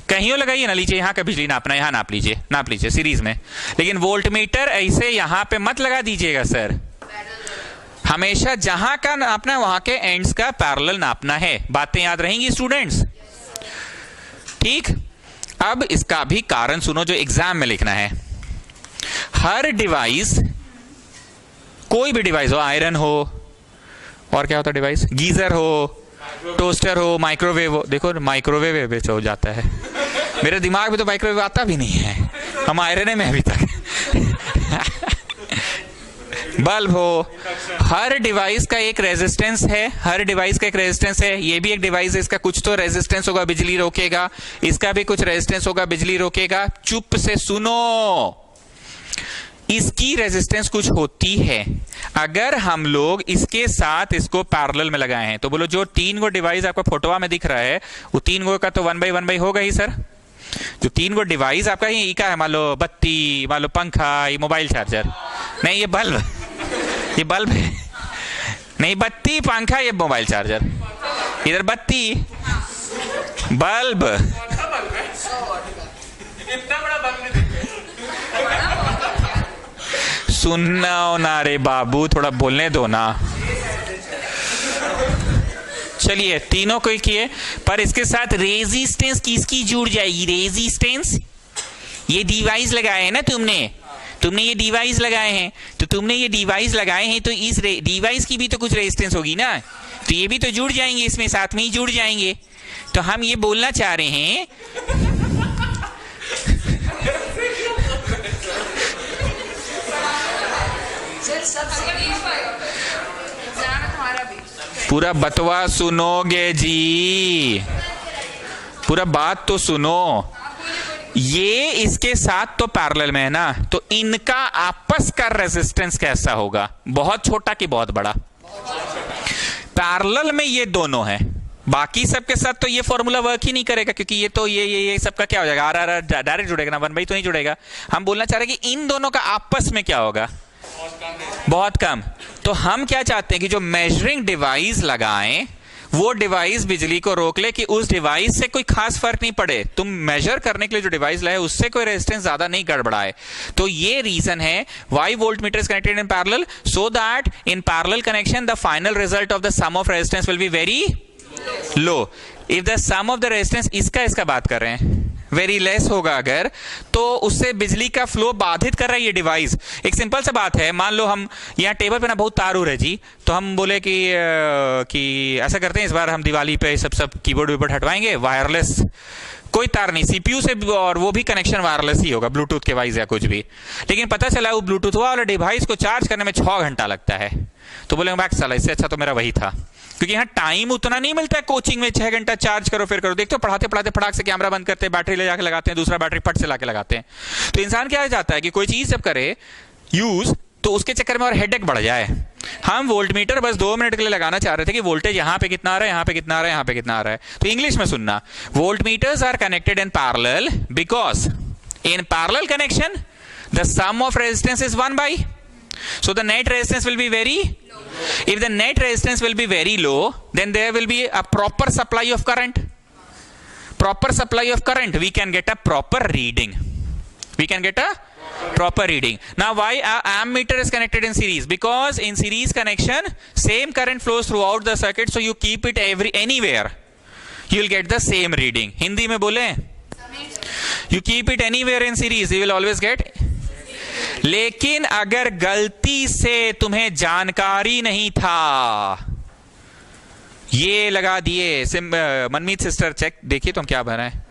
कहीं लगाइए ना, लीजिए यहाँ का बिजली नापना, यहाँ नाप लीजिए सीरीज में। लेकिन वोल्टमीटर ऐसे यहां पे मत लगा दीजिएगा सर, हमेशा जहां का नापना है वहां के एंड्स का पैरेलल नापना है। बातें याद रहेंगी स्टूडेंट्स? ठीक। अब इसका भी कारण सुनो जो एग्जाम में लिखना है। हर डिवाइस, कोई भी डिवाइस हो, आयरन हो, और क्या होता है डिवाइस, गीजर हो, टोस्टर हो, माइक्रोवेव हो। देखो माइक्रोवेव बेच हो जाता है, मेरे दिमाग में तो माइक्रोवेव आता भी नहीं है, हम आयरन में अभी तक। बल्ब हो, हर डिवाइस का एक रेजिस्टेंस है, हर डिवाइस का एक रेजिस्टेंस है। ये भी एक डिवाइस है, इसका कुछ तो रेजिस्टेंस होगा, बिजली रोकेगा, इसका भी कुछ रेजिस्टेंस होगा, बिजली रोकेगा। चुप से सुनो, इसकी रेजिस्टेंस कुछ होती है। अगर हम लोग इसके साथ इसको पैरेलल में लगाए हैं, तो बोलो जो 3 गो डिवाइस आपका फोटोवा में दिख रहा है, वो 3 गो का तो 1 बाई 1 होगा ही सर। जो 3 गो डिवाइस आपका ही का है, मान लो बत्ती, मान लो पंखा, ये मोबाइल चार्जर, नहीं ये बल्ब, ये बल्ब है, नहीं बत्ती पंखा ये मोबाइल चार्जर, इधर बत्ती बल्ब, इतना बड़ा बल्ब सुनना ना रे बाबू, थोड़ा बोलने दो ना। चलिए तीनों को किए, पर इसके साथ रेजिस्टेंस किसकी जुड़ जाएगी? रेजिस्टेंस, ये डिवाइस लगाए हैं ना तुमने ये डिवाइस लगाए हैं, तो तुमने ये डिवाइस लगाए हैं, तो इस डिवाइस की भी तो कुछ रेजिस्टेंस होगी ना, तो ये भी तो जुड़ जाएंगे, इसमें साथ में ही जुड़ जाएंगे। तो हम ये बोलना चाह रहे हैं सब नहीं हो पाएगा एग्जाम है तुम्हारा भी पूरा बतवा सुनोगे जी, पूरा बात तो सुनो। ये इसके साथ तो पैरेलल में है ना, तो इनका आपस का रेजिस्टेंस कैसा होगा? बहुत छोटा कि बहुत बड़ा? पैरेलल में ये दोनों है, बाकी सबके साथ तो ये फॉर्मूला वर्क ही नहीं करेगा, क्योंकि ये तो ये सबका क्या हो जाएगा, आर डायरेक्ट जुड़ेगा ना, 1/2 तो नहीं जुड़ेगा। हम बोलना चाह रहे हैं कि इन दोनों का आपस में क्या होगा? बहुत कम। तो हम क्या चाहते हैं कि जो मेजरिंग डिवाइस लगाएं वो डिवाइस बिजली को रोक ले, कि उस डिवाइस से कोई खास फर्क नहीं पड़े, तुम मेजर करने के लिए जो डिवाइस लाए उससे कोई रेजिस्टेंस ज्यादा नहीं गड़बड़ाए। तो ये रीजन है why voltmeter is connected in parallel, so that in parallel connection the final result of the sum of resistance will be very low. If the sum of the resistance इसका बात कर रहे हैं वेरी लेस होगा अगर, तो उससे बिजली का फ्लो बाधित कर रहा है ये डिवाइस। एक सिंपल सा बात है, मान लो हम यहाँ टेबल पे ना बहुत तार हो रहे जी, तो हम बोले कि ऐसा करते हैं इस बार हम दिवाली पे सब कीबोर्ड वीबोर्ड हटवाएंगे, वायरलेस कोई तार नहीं, सीपीयू से, और वो भी कनेक्शन वायरलेस ही होगा, ब्लूटूथ के वाइज या कुछ भी। लेकिन पता चला वो ब्लूटूथ वाला डिवाइस को चार्ज करने में 6 घंटा लगता है, तो बोले बैक चला, इससे अच्छा तो मेरा वही था, क्योंकि यहाँ टाइम उतना नहीं मिलता है कोचिंग में 6 घंटा चार्ज करो फिर करो। देखते हो पढ़ाते पढ़ाते फटाक से कैमरा बंद करते हैं, बैटरी ले जाके लगाते हैं, दूसरा बैटरी फट से लाके लगाते हैं। तो इंसान क्या जाता है कि कोई चीज जब करे यूज, तो उसके चक्कर में और हेडेक बढ़ जाए। हम वोल्टमीटर बस 2 मिनट के लिए लगाना चाह रहे थे कि वोल्टेज यहाँ पे कितना आ रहा है, यहाँ पे कितना आ रहा है, यहाँ पे कितना आ रहा है। तो इंग्लिश में सुनना, voltmeters are connected in parallel because in parallel connection the sum of resistance is 1/, so the net resistance will be very low. If the net resistance will be very low, then there will be a proper supply of current. Proper supply of current, we can get a proper reading. We can get a proper reading. Now why ammeter is connected in series? Because in series connection same current flows throughout the circuit, so you keep it anywhere, you will get the same reading. Hindi में बोले, you keep it anywhere in series, you will always get. लेकिन अगर गलती से तुम्हें जानकारी नहीं था, ये लगा दिए मनमीत सिस्टर, चेक देखिए तुम क्या बना है,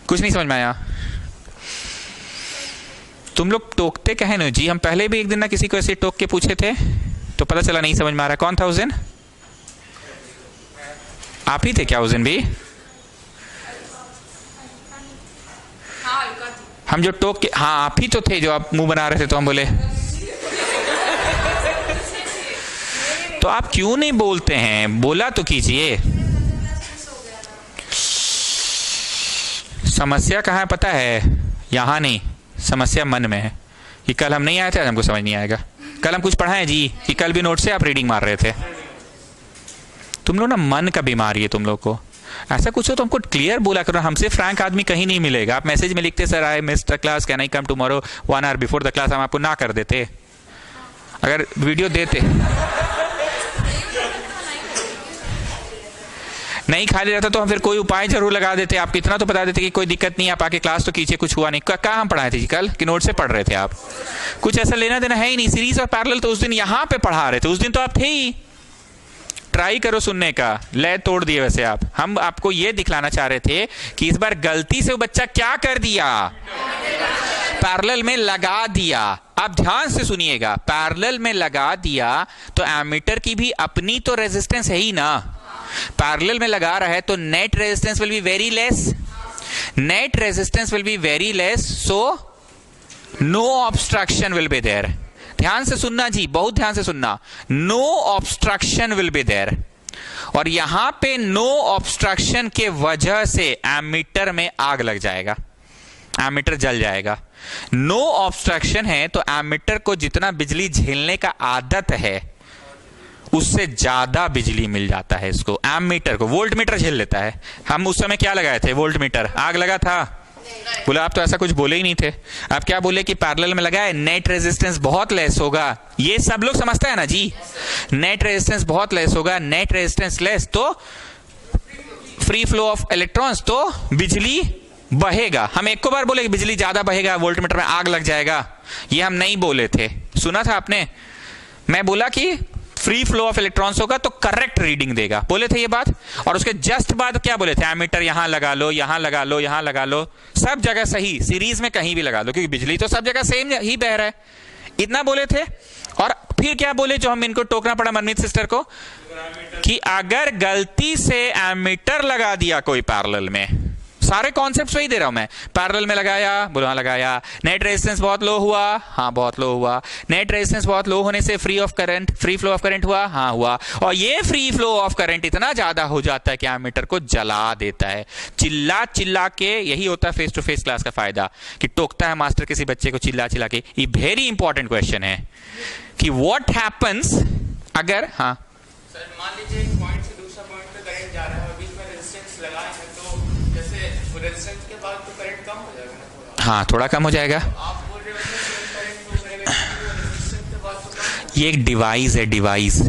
कुछ नहीं समझ में आया। तुम लोग टोकते कहे ना जी, हम पहले भी एक दिन ना किसी को ऐसे टोक के पूछे थे, तो पता चला नहीं समझ में आ रहा। कौन था उस दिन? आप ही थे क्या उस दिन भी? हम जो टोक के, हाँ आप ही तो थे जो आप मुंह बना रहे थे, तो हम बोले तो आप क्यों नहीं बोलते हैं, बोला तो कीजिए। समस्या कहाँ है पता है? यहाँ नहीं, समस्या मन में है कि कल हम नहीं आए थे, आज हमको समझ नहीं आएगा। कल हम कुछ पढ़ाएं जी कि कल भी नोट से आप रीडिंग मार रहे थे। तुम लोग ना मन का बीमारी है तुम लोग को। ऐसा कुछ हो तो हमको क्लियर बोला करो, हमसे फ्रैंक आदमी कहीं नहीं मिलेगा। आप मैसेज में लिखते sir I missed the class, can I come tomorrow 1 hour before the class, हम आपको ना कर देते। अगर वीडियो देते नहीं खाली रहता तो हम फिर कोई उपाय जरूर लगा देते, आप इतना तो बता देते कि कोई दिक्कत नहीं, आप आके क्लास तो कीजिए, कुछ हुआ नहीं। कहाँ हम पढ़ाए थे जी कल, कि नोट से पढ़ रहे थे आप? कुछ ऐसा लेना देना है ही नहीं। सीरीज और पैरेलल तो उस दिन यहाँ पे पढ़ा रहे थे, उस दिन तो आप थे ही। ट्राई करो सुनने का, लय तोड़ दिए वैसे आप। हम आपको ये दिखलाना चाह रहे थे कि इस बार गलती से वो बच्चा क्या कर दिया, पैरेलल में लगा दिया। आप ध्यान से सुनिएगा, पैरेलल में लगा दिया तो एमीटर की भी अपनी तो रेजिस्टेंस है ही ना। पैरेलल में लगा रहा है तो net resistance will be very less, net resistance will be very less, so no obstruction will be there. ध्यान से सुनना जी, बहुत ध्यान से सुनना, no obstruction will be there. और यहां पे नो ऑब्स्ट्रक्शन के वजह से एमीटर में आग लग जाएगा, एमीटर जल जाएगा। नो ऑब्स्ट्रक्शन है तो एमीटर को जितना बिजली झेलने का आदत है उससे ज्यादा बिजली मिल जाता है इसको। एमीटर को वोल्टमीटर झेल लेता है। हम उस समय क्या लगाए थे, वोल्टमीटर, आग लगा था? बोले आप तो ऐसा कुछ बोले ही नहीं थे। आप क्या बोले कि पैरेलल में लगाए, नेट रेजिस्टेंस बहुत लेस होगा। ये सब लोग समझता है ना जी, नेट रेजिस्टेंस बहुत लेस होगा, नेट रेजिस्टेंस लेस तो फ्री फ्लो ऑफ इलेक्ट्रॉन्स, तो बिजली बहेगा। हम एक को बार बोले कि बिजली ज्यादा बहेगा, वोल्टमीटर में आग लग जाएगा, ये हम नहीं बोले थे। सुना था आपने? मैं बोला कि फ्री फ्लो ऑफ इलेक्ट्रॉन्स होगा तो करेक्ट रीडिंग देगा, बोले थे ये बात। और उसके जस्ट बाद क्या बोले थे, एमीटर यहां लगा लो, यहां लगा लो, यहां लगा लो, सब जगह सही, सीरीज में कहीं भी लगा लो, क्योंकि बिजली तो सब जगह सेम ही बह रहा है। इतना बोले थे। और फिर क्या बोले जो हम इनको टोकना पड़ा मनमीत सिस्टर को, कि अगर गलती से एमीटर लगा दिया कोई पैरेलल में, सारे कॉन्सेप्ट्स वही दे रहा हूं मैं, पैरेलल में लगाया, बोलो हाँ लगाया, नेट रेजिस्टेंस बहुत लो हुआ, हाँ बहुत लो हुआ, नेट रेजिस्टेंस बहुत लो होने से फ्री फ्लो ऑफ करंट हुआ, हाँ हुआ, और ये फ्री फ्लो ऑफ करंट इतना ज्यादा हो जाता है कि एमीटर को जला देता है। चिल्ला चिल्ला के, यही होता है फेस टू फेस क्लास का फायदा, कि टोकता है मास्टर किसी बच्चे को चिल्ला चिल्ला के। ये वेरी इंपॉर्टेंट क्वेश्चन है कि व्हाट हैपेंस अगर, हाँ सर मान लीजिए एक पॉइंट से दूसरा पॉइंट पे करंट जा रहा है और बीच में रेजिस्टेंस लगाए हैं, तो जैसे वो रेजिस्टेंस के बाद तो करंट कम हो जाएगा ना थोड़ा। हाँ थोड़ा कम हो जाएगा। आप बोल रहे हो कि करंट फ्लो करेगा रेजिस्टेंस के बाद तो कम। ये एक डिवाइस है, डिवाइस,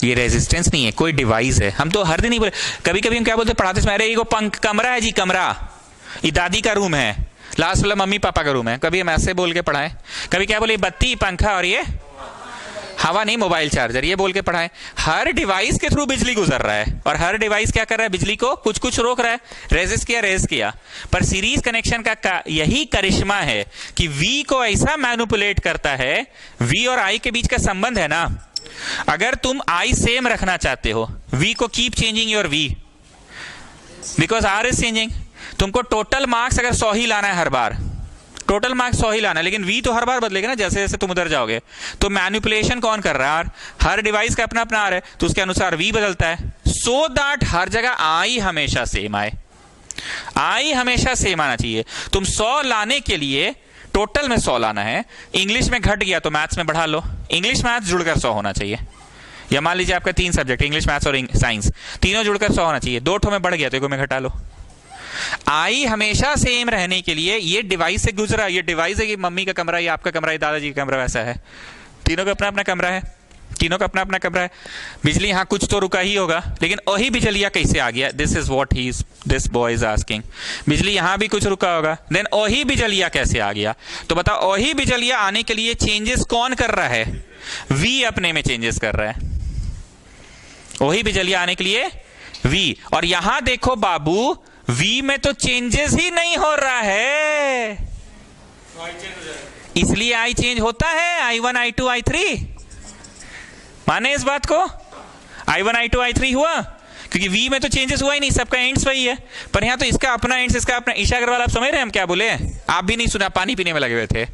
ये रेजिस्टेंस नहीं है, कोई डिवाइस है। हम तो हर दिन ही बोले, कभी कभी हम क्या बोलते पढ़ाते समय, अरे ये पंख कमरा है जी, कमरा, ये दादी का रूम है, लास्ट वाला मम्मी पापा का रूम है। कभी हम ऐसे बोल के पढ़ाएं, कभी क्या बोले बत्ती पंखा और ये हवा नहीं मोबाइल चार्जर, ये बोल के पढ़ाएं। हर डिवाइस के थ्रू बिजली गुजर रहा है और हर डिवाइस क्या कर रहा है, बिजली को कुछ कुछ रोक रहा है, रेजिस्ट किया रेज किया। पर सीरीज कनेक्शन का यही करिश्मा है कि V को ऐसा मैनिपुलेट करता है, V और I के बीच का संबंध है ना, अगर तुम I सेम रखना चाहते हो, V को keep changing your V because R is changing. तुमको टोटल मार्क्स अगर 100 ही लाना है हर बार, टोटल मार्क्स 100 ही लाना है, लेकिन V तो हर बार बदलेगा ना जैसे जैसे तुम उधर जाओगे। तो मैनिपुलेशन कौन कर रहा है? हर डिवाइस का अपना अपना R है, तो उसके अनुसार V बदलता है, सो दैट हर जगह I हमेशा सेम आए। I हमेशा सेम आना चाहिए। तुम 100 लाने के लिए टोटल में 100 लाना है, इंग्लिश में घट गया तो मैथ्स में बढ़ा लो, इंग्लिश मैथ्स जुड़कर 100 होना चाहिए। या मान लीजिए आपका 3 सब्जेक्ट, इंग्लिश मैथ्स और साइंस, तीनों जुड़कर 100 होना चाहिए, 2 ठो में बढ़ गया तो 1 में घटा लो। आई हमेशा सेम रहने के लिए ये डिवाइस से गुजरा, ये डिवाइस है कि मम्मी का कमरा, ये आपका कमरा, ये दादाजी का कमरा, वैसा है, तीनों का अपना अपना कमरा है, तीनों का अपना अपना कमरा है। बिजली यहाँ कुछ तो रुका ही होगा, लेकिन वही बिजलिया कैसे आ गया? This is what this boy is asking. बिजली यहाँ भी कुछ रुका होगा, देन वही बिजलिया कैसे आ गया? तो बताओ, वही बिजलिया आने के लिए चेंजेस कौन कर रहा है? V अपने में चेंजेस कर रहा है, वही बिजलिया आने के लिए V। और यहां देखो बाबू, V में तो चेंजेस ही नहीं हो रहा है, इसलिए I चेंज होता है, I1 I2 I3। माने इस बात को? I1 I2 I3 हुआ क्योंकि V में तो चेंजेस हुआ ही नहीं, सबका एंड्स वही है। पर यहां तो इसका अपना एंड्स, इसका अपना। ईशा अग्रवाल आप समझ रहे हैं हम क्या बोले? आप भी नहीं सुना, पानी पीने में लगे हुए थे।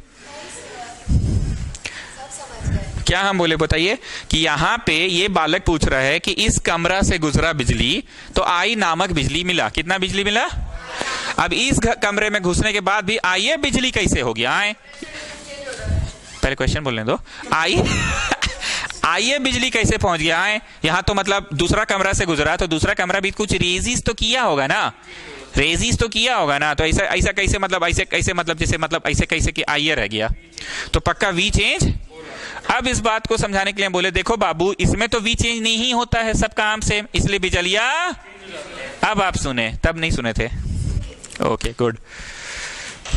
क्या हम बोले बताइए? कि यहां पे ये बालक पूछ रहा है कि इस कमरा से गुजरा बिजली तो I नामक बिजली मिला। कितना बिजली मिला? अब इस कमरे में घुसने के बाद भी I ये बिजली कैसे हो गया? पहले क्वेश्चन बोलने दो। I ये बिजली कैसे पहुंच गया है? यहां तो मतलब दूसरा कमरा से गुजरा, तो दूसरा कमरा भी कुछ रेजिस्ट तो किया होगा ना, रेजिस्ट तो किया होगा ना। तो ऐसा ऐसा कैसे मतलब, ऐसे कैसे मतलब, जैसे मतलब ऐसे कैसे कि I रह गया, तो पक्का V चेंज। अब इस बात को समझाने के लिए बोले, देखो बाबू, इसमें तो V चेंज नहीं होता है, सब काम सेम, इसलिए बिजलिया। अब आप सुने, तब नहीं सुने थे। Okay good.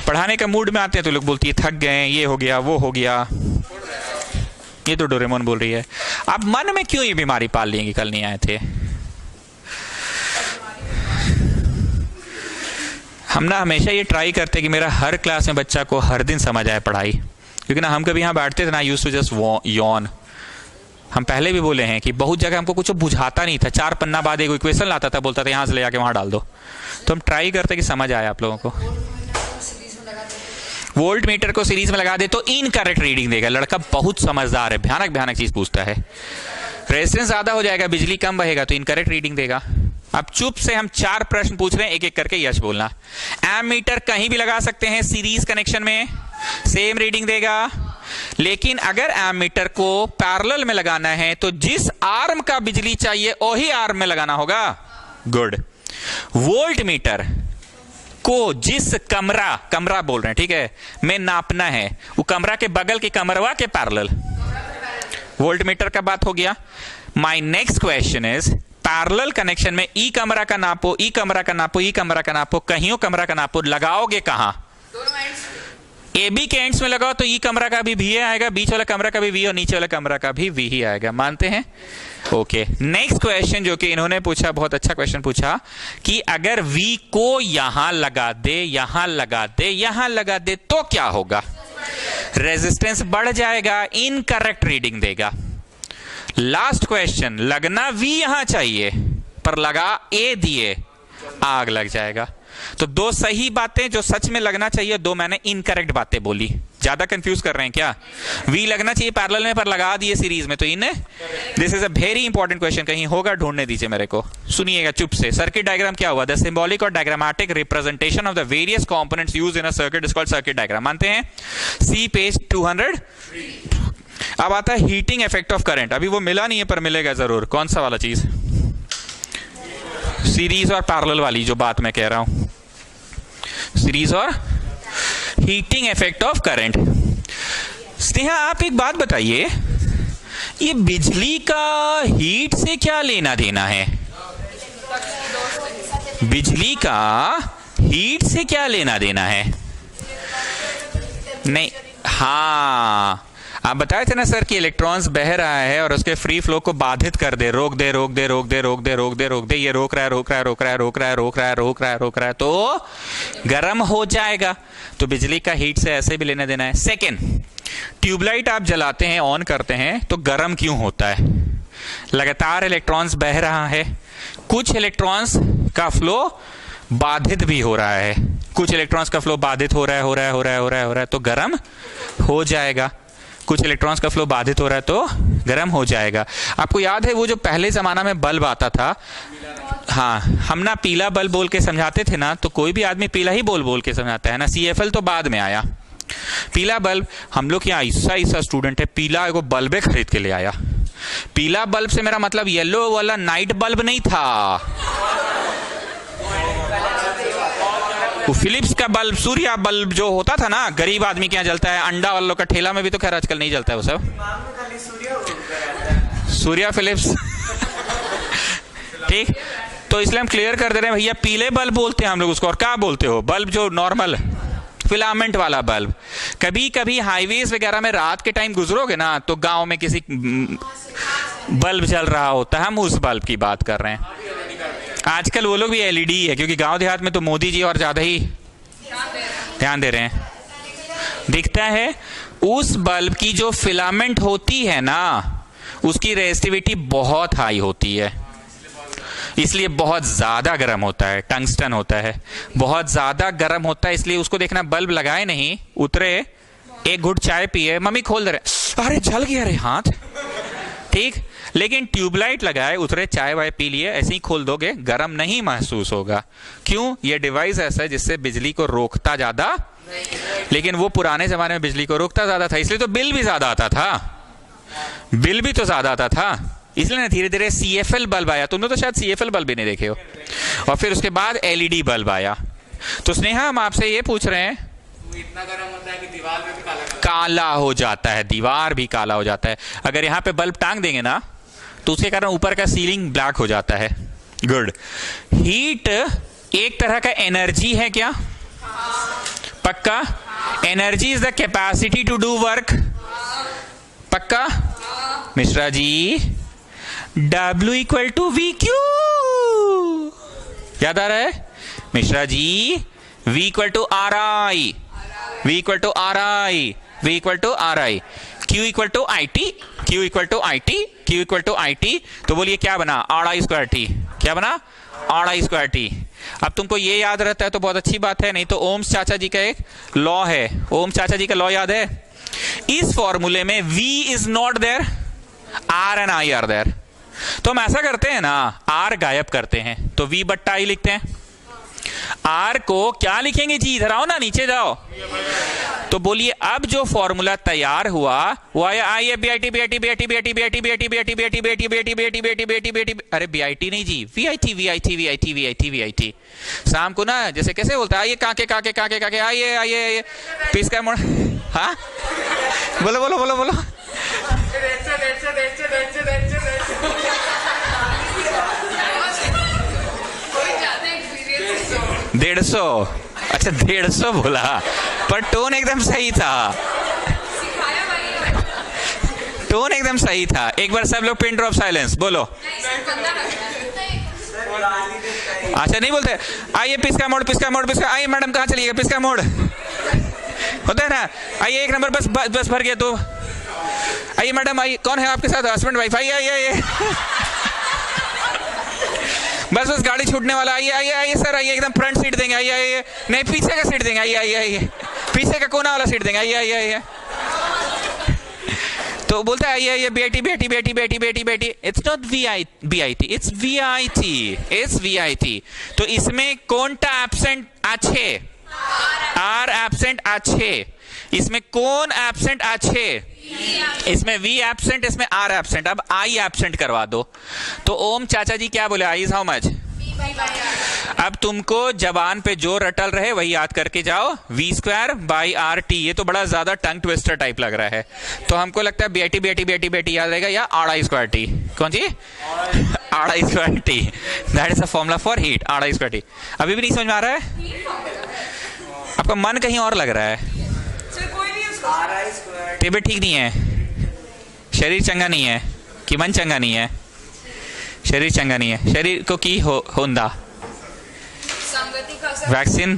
पढ़ाने का मूड में आते हैं तो लोग बोलती है थक गए, ये हो गया वो हो गया। ये तो डोरेमोन बोल रही है। आप मन में क्यों ये बीमारी पाल लेंगे? कल नहीं आए थे हम ना, हमेशा ये ट्राई करते हैं कि मेरा हर क्लास में बच्चा को हर दिन समझ आए पढ़ाई। क्योंकि ना हम कभी यहाँ बैठते थे ना, यूज्ड टू जस्ट यॉन। हम पहले भी बोले हैं कि बहुत जगह हमको कुछ बुझाता नहीं था, 4 पन्ना बाद एक इक्वेशन लाता था, बोलता था यहाँ से ले जाके वहां डाल दो। तो हम ट्राई करते कि समझ आए आप लोगों को। वोल्ट मीटर को सीरीज में लगा दे तो इनकरेक्ट रीडिंग देगा। लड़का बहुत समझदार है, भयानक भयानक चीज पूछता है। रेजिस्टेंस ज्यादा हो जाएगा, बिजली कम बहेगा तो इनकरेक्ट रीडिंग देगा। अब चुप से हम 4 प्रश्न पूछ रहे हैं, एक एक करके यश बोलना। एमीटर कहीं भी लगा सकते हैं, सीरीज कनेक्शन में सेम रीडिंग देगा, लेकिन अगर एमीटर को पैरेलल में लगाना है तो जिस आर्म का बिजली चाहिए वही आर्म में लगाना होगा। गुड। वोल्ट मीटर को जिस कमरा बोल रहे हैं, ठीक है, में नापना है, वो कमरा के बगल के कमरवा के पैरेलल, वोल्ट मीटर का बात हो गया। My next question is, parallel connection में ई कमरा का नापो, ई कमरा का नापो, ई कमरा का नापो, कहीं कमरा का नापो, लगाओगे कहां? ए बी के एंड्स में लगाओ तो ई कमरा का भी V आएगा, बीच वाला कमरा का भी V और नीचे वाला कमरा का भी V ही आएगा। मानते हैं? ओके। नेक्स्ट क्वेश्चन जो कि इन्होंने पूछा, बहुत अच्छा क्वेश्चन पूछा कि अगर V को यहां लगा दे, यहां लगा दे, यहां लगा दे तो क्या होगा? रेजिस्टेंस बढ़ जाएगा, इनकरेक्ट रीडिंग देगा। लास्ट क्वेश्चन, लगना V यहां चाहिए पर लगा A दिए, आग लग जाएगा। तो दो सही बातें जो सच में लगना चाहिए, दो मैंने इनकरेक्ट बातें बोली। ज्यादा कंफ्यूज कर रहे हैं क्या? V लगना चाहिए पैरेलल में पर लगा दिए सीरीज में, तो इन्हें this is a very important question, कहीं होगा ढूंढने दीजिए मेरे को। सुनिएगा चुप से। सर्किट डायग्राम क्या हुआ? द सिंबॉलिक और diagrammatic representation of the various components used in a circuit is called circuit diagram. मानते हैं? सी पेज 200। अब आता है हीटिंग इफेक्ट ऑफ करंट। अभी वो मिला नहीं है पर मिलेगा जरूर। कौन सा वाला चीज? सीरीज और पैरेलल वाली जो बात मैं कह रहा हूं, सीरीज और heating effect of current. Sneha आप एक बात बताइए, ये बिजली का हीट से क्या लेना देना है? बिजली का हीट से क्या लेना देना है? नहीं, हाँ आप बताए थे ना सर कि इलेक्ट्रॉन्स बह रहा है और उसके फ्री फ्लो को बाधित कर दे, रोक दे, रोक दे, रोक दे, रोक दे, रोक दे, रोक दे, ये रोक रहा है, रोक रहा है, रोक रहा है, रोक रहा है, रोक रहा है, रोक रहा है, रोक रहा है, तो गर्म हो जाएगा। तो बिजली का हीट से ऐसे भी लेना देना है। सेकेंड, ट्यूबलाइट आप जलाते हैं, ऑन करते हैं तो गर्म क्यों होता है? लगातार इलेक्ट्रॉन्स बह रहा है, कुछ इलेक्ट्रॉन्स का फ्लो बाधित भी हो रहा है, कुछ इलेक्ट्रॉन्स का फ्लो बाधित हो रहा है, हो रहा है, हो रहा है, हो रहा है, हो रहा है, तो गर्म हो जाएगा। कुछ इलेक्ट्रॉन्स का फ्लो बाधित हो रहा है तो गर्म हो जाएगा। आपको याद है वो जो पहले जमाना में बल्ब आता था, हाँ हम ना पीला बल्ब बोल के समझाते थे ना, तो कोई भी आदमी पीला ही बोल बोल के समझाता है ना। CFL तो बाद में आया। पीला बल्ब, हम लोग यहाँ ऐसा स्टूडेंट है, पीला एगो बल्बे खरीद के ले आया। पीला बल्ब से मेरा मतलब येलो वाला नाइट बल्ब नहीं था, वो फिलिप्स का बल्ब, सूर्या बल्ब जो होता था ना, गरीब आदमी के यहाँ जलता है, अंडा वालों का ठेला में भी तो खैर आजकल नहीं जलता है वो सब, सूर्या फिलिप्स। ठीक, तो इसलिए हम क्लियर कर दे रहे हैं भैया, पीले बल्ब बोलते हैं हम लोग उसको। और क्या बोलते हो? बल्ब जो नॉर्मल फिलामेंट वाला बल्ब। कभी कभी हाईवेज वगैरह में रात के टाइम गुजरोगे ना, तो गांव में किसी बल्ब जल रहा होता है, हम उस बल्ब की बात कर रहे हैं। आजकल वो लोग भी LED है, क्योंकि गांव देहात में तो मोदी जी और ज्यादा ही ध्यान दे रहे हैं। दिखता है उस बल्ब की जो फिलामेंट होती है ना, उसकी रेजिस्टिविटी बहुत हाई होती है, इसलिए बहुत ज्यादा गर्म होता है। टंगस्टन होता है, बहुत ज्यादा गर्म होता है, इसलिए उसको देखना, बल्ब लगाए नहीं, उतरे, एक घुट चाय पिए, मम्मी खोल दे रहे, अरे जल गया रे हाथ। ठीक, लेकिन ट्यूबलाइट लगाए, उतरे, चाय वाय पी लिए, ऐसे ही खोल दोगे, गर्म नहीं महसूस होगा। क्यों? ये डिवाइस ऐसा है जिससे बिजली को रोकता ज्यादा, लेकिन वो पुराने जमाने में बिजली को रोकता ज्यादा था, इसलिए तो बिल भी ज्यादा आता था। बिल भी तो ज्यादा आता था, इसलिए ना धीरे धीरे CFL बल्ब आया। तुमने तो शायद CFL बल्ब भी नहीं देखे हो। और फिर उसके बाद LED बल्ब आया। तो स्नेहा हम आपसे ये पूछ रहे हैं, इतना गर्म होता है कि दीवार में भी काला हो जाता है, दीवार भी काला हो जाता है। अगर यहाँ पे बल्ब टांग देंगे ना, तो उसके कारण ऊपर का सीलिंग ब्लैक हो जाता है। गुड। हीट एक तरह का एनर्जी है क्या? पक्का? Energy is the capacity to do work. पक्का? Mishra ji, W equal to VQ, याद आ रहा है? Mishra ji, V equal to RI, V equal to RI, V equal to RI, Q equal to IT, Q equal to IT, Q equal to IT। तो बोलिए क्या बना? RI square T। क्या बना? RI square T। अब तुमको ये याद रहता है तो बहुत अच्छी बात है, नहीं तो ओम्स चाचा जी का एक लॉ है, ओम्स चाचा जी का लॉ याद है? इस फॉर्मूले में V is not there, R and I are there. तो हम ऐसा करते हैं ना, R गायब करते हैं तो V बट्टा I लिखते हैं। R को क्या लिखेंगे जी? इधर आओ ना, नीचे जाओ। तो बोलिए अब जो फॉर्मूला तैयार हुआ वो आया आई BIT BIT BIT BIT BIT BIT BIT BIT BIT BIT BIT BIT BIT BIT, अरे BIT नहीं जी, VIT VIT VIT VIT VIT। शाम को ना जैसे कैसे बोलता है, आइए काके काके काके काके, आइए आइए आइए, पिसका मोड़। हाँ बोलो बोलो बोलो बोलो। 150। अच्छा 150 बोला, पर टोन एकदम सही था, टोन एकदम सही था। एक बार सब लोग पिन ड्रॉप साइलेंस बोलो। अच्छा नहीं बोलते? आइए पिसका मोड़, पिसका मोड़, पिसका, आइए मैडम कहाँ चलिएगा? पिसका मोड़। होता है ना। आइए एक नंबर, बस बस भर गया तो। आइए मैडम, आइए, कौन है आपके साथ, हस्बैंड वाइफ, आइए आइए आइए। बस बस गाड़ी छूटने वाला, आइए आइए आइए सर, आइए एकदम फ्रंट सीट देंगे, आइए आइए, नहीं पीछे का सीट देंगे, आइए आइए आइए, पीछे का कोना वाला सीट देंगे, आइए आइए आइए। तो बोलता है आइए आइए, बेटी बेटी बेटी बेटी बेटी बेटी। It's not VIT, it's VIT। तो इसमें कौनटा एब्सेंट अच्छे, आर एब्सेंट अच्छे। इसमें कौन एब्सेंट अच्छे, इसमें V एब्सेंट, इसमें R एब्सेंट। अब I एब्सेंट करवा दो। तो ओम चाचा जी क्या बोले, I इज हाउ मच। अब तुमको जबान पे जो रटल रहे वही याद करके जाओ, V²/RT। ये तो बड़ा ज्यादा टंग ट्विस्टर टाइप लग रहा है, तो हमको लगता है बेटी बेटी बेटी बेटी याद रहेगा, या RI²T। कौन सी, RI²T। That is a formula for heat, RI²T। अभी भी नहीं समझ में आ रहा है, आपका मन कहीं और लग रहा है। तबीयत ठीक नहीं है, शरीर चंगा नहीं है, कि मन चंगा नहीं है, शरीर चंगा नहीं है। शरीर को की होंदा वैक्सीन,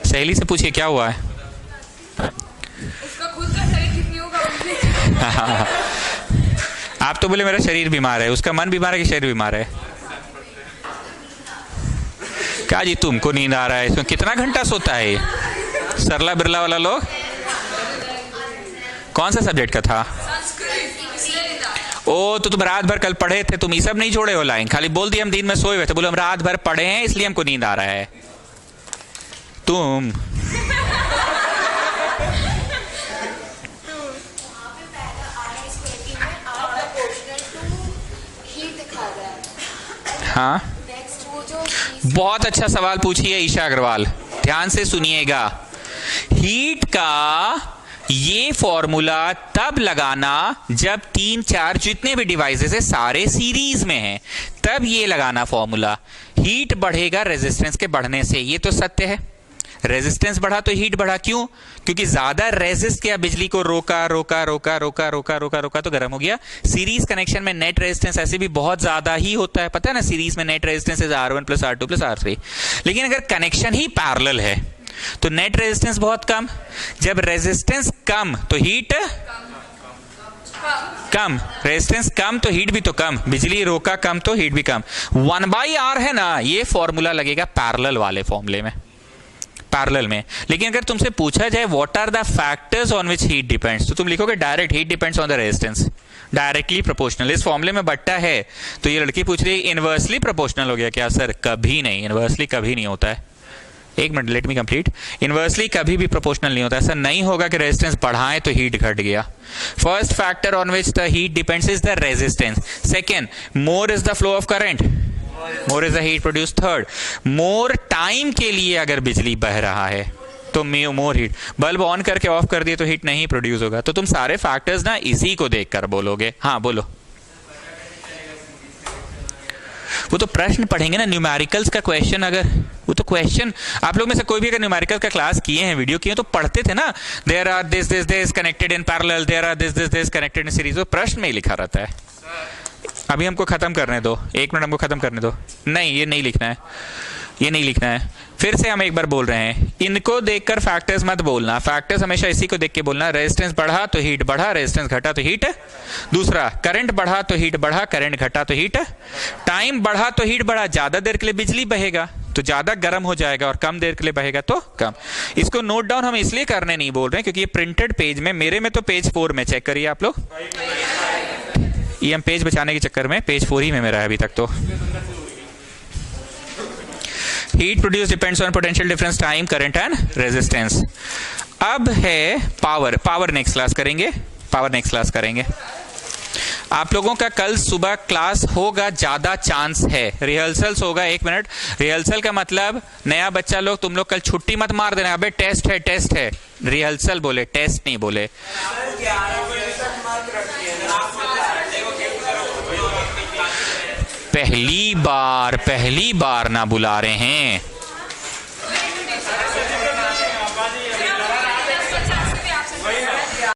सहेली से पूछिए क्या हुआ है। उसका खुद का शरीर ठीक नहीं होगा। आप तो बोले मेरा शरीर बीमार है, उसका मन बीमार है कि शरीर बीमार है। क्या जी तुमको नींद आ रहा है, इसमें कितना घंटा सोता है सरला बिरला वाला लोग। कौन सा सब्जेक्ट का था, ओ तो तुम रात भर कल पढ़े थे, तुम ये सब नहीं छोड़े हो लाइन, खाली बोल दिया हम दिन में सोए हुए थे, बोलो हम रात भर पढ़े हैं इसलिए हमको नींद आ रहा है। तुम हाँ, बहुत अच्छा सवाल पूछिए ईशा अग्रवाल, ध्यान से सुनिएगा। हीट का ये फॉर्मूला तब लगाना जब 3-4 जितने भी डिवाइसेस है सारे सीरीज में हैं, तब ये लगाना फॉर्मूला। हीट बढ़ेगा रेजिस्टेंस के बढ़ने से, ये तो सत्य है। रेजिस्टेंस बढ़ा तो हीट बढ़ा, क्यों, क्योंकि ज्यादा रेजिस्ट किया, बिजली को रोका रोका रोका रोका रोका रोका रोका तो गर्म हो गया। सीरीज कनेक्शन में नेट रेजिस्टेंस ऐसे भी बहुत ज्यादा ही होता है, पता है ना, सीरीज में net resistance is R1 + R2 + R3। लेकिन अगर कनेक्शन ही पैरेलल है तो नेट रेजिस्टेंस बहुत कम, जब रेजिस्टेंस कम तो हीट कम, रेजिस्टेंस कम तो हीट भी तो कम, बिजली रोका कम तो हीट भी कम। 1/R है ना, ये फॉर्मूला लगेगा पैरेलल वाले फॉर्मूले में, पैरेलल में। लेकिन अगर तुमसे पूछा जाए what are the factors on which heat depends, तो तुम लिखोगे direct heat depends on the resistance, directly proportional. इस फॉर्मूले में बट्टा है, तो ये लड़की पूछ रही है इनवर्सली प्रोपोर्शनल हो गया क्या सर? कभी नहीं, इनवर्सली कभी नहीं होता है। एक minute, let me complete. Inversely कभी भी प्रोपोर्शनल नहीं होता, ऐसा नहीं होगा कि रेजिस्टेंस बढ़ाएं तो हीट घट गया। First factor on which the heat depends is the resistance. Second, more is the flow of current, more is the heat produce. Third, more time के लिए अगर बिजली बह रहा है तो मोर हीट। बल्ब ऑन करके ऑफ कर दिए तो हीट नहीं प्रोड्यूस होगा। तो तुम सारे फैक्टर्स ना इसी को देखकर बोलोगे। हाँ बोलो, वो तो प्रश्न पढ़ेंगे ना, न्यूमेरिकल्स का क्वेश्चन। अगर वो तो क्वेश्चन आप लोग में से कोई भी अगर न्यूमेरिकल का क्लास किए हैं, वीडियो किए हैं, तो पढ़ते थे ना, there are this connected in parallel, there are this connected in series. वो प्रश्न में ही लिखा रहता है। अभी हमको खत्म करने दो, एक मिनट हमको खत्म करने दो। नहीं, ये नहीं लिखना है, ये नहीं लिखना है। फिर से हम एक बार बोल रहे हैं, इनको देखकर फैक्टर्स मत बोलना, फैक्टर्स हमेशा इसी को देख के बोलना। रेजिस्टेंस बढ़ा तो हीट बढ़ा, रेजिस्टेंस घटा तो हीट। दूसरा, करंट बढ़ा तो हीट बढ़ा, करंट घटा तो हीट। टाइम बढ़ा तो हीट बढ़ा, ज्यादा देर के लिए बिजली बहेगा तो ज्यादा गर्म हो जाएगा, और कम देर के लिए बहेगा तो कम। इसको नोट डाउन हम इसलिए करने नहीं बोल रहे हैं क्योंकि ये प्रिंटेड पेज में, मेरे में तो पेज 4 में, चेक करिए आप लोग। ये हम पेज बचाने के चक्कर में पेज 4 ही में मेरा है अभी तक। तो heat produce depends on potential difference, time, current and resistance. अब है पावर। पावर नेक्स्ट क्लास करेंगे, पावर नेक्स्ट क्लास करेंगे। आप लोगों का कल सुबह क्लास होगा, ज्यादा चांस है। रिहर्सल्स होगा, 1 मिनट। रिहर्सल का मतलब नया बच्चा लोग, तुम लोग कल छुट्टी मत मार देना, अबे टेस्ट है, टेस्ट है। रिहर्सल बोले, टेस्ट नहीं बोले। पहली बार ना बुला रहे हैं,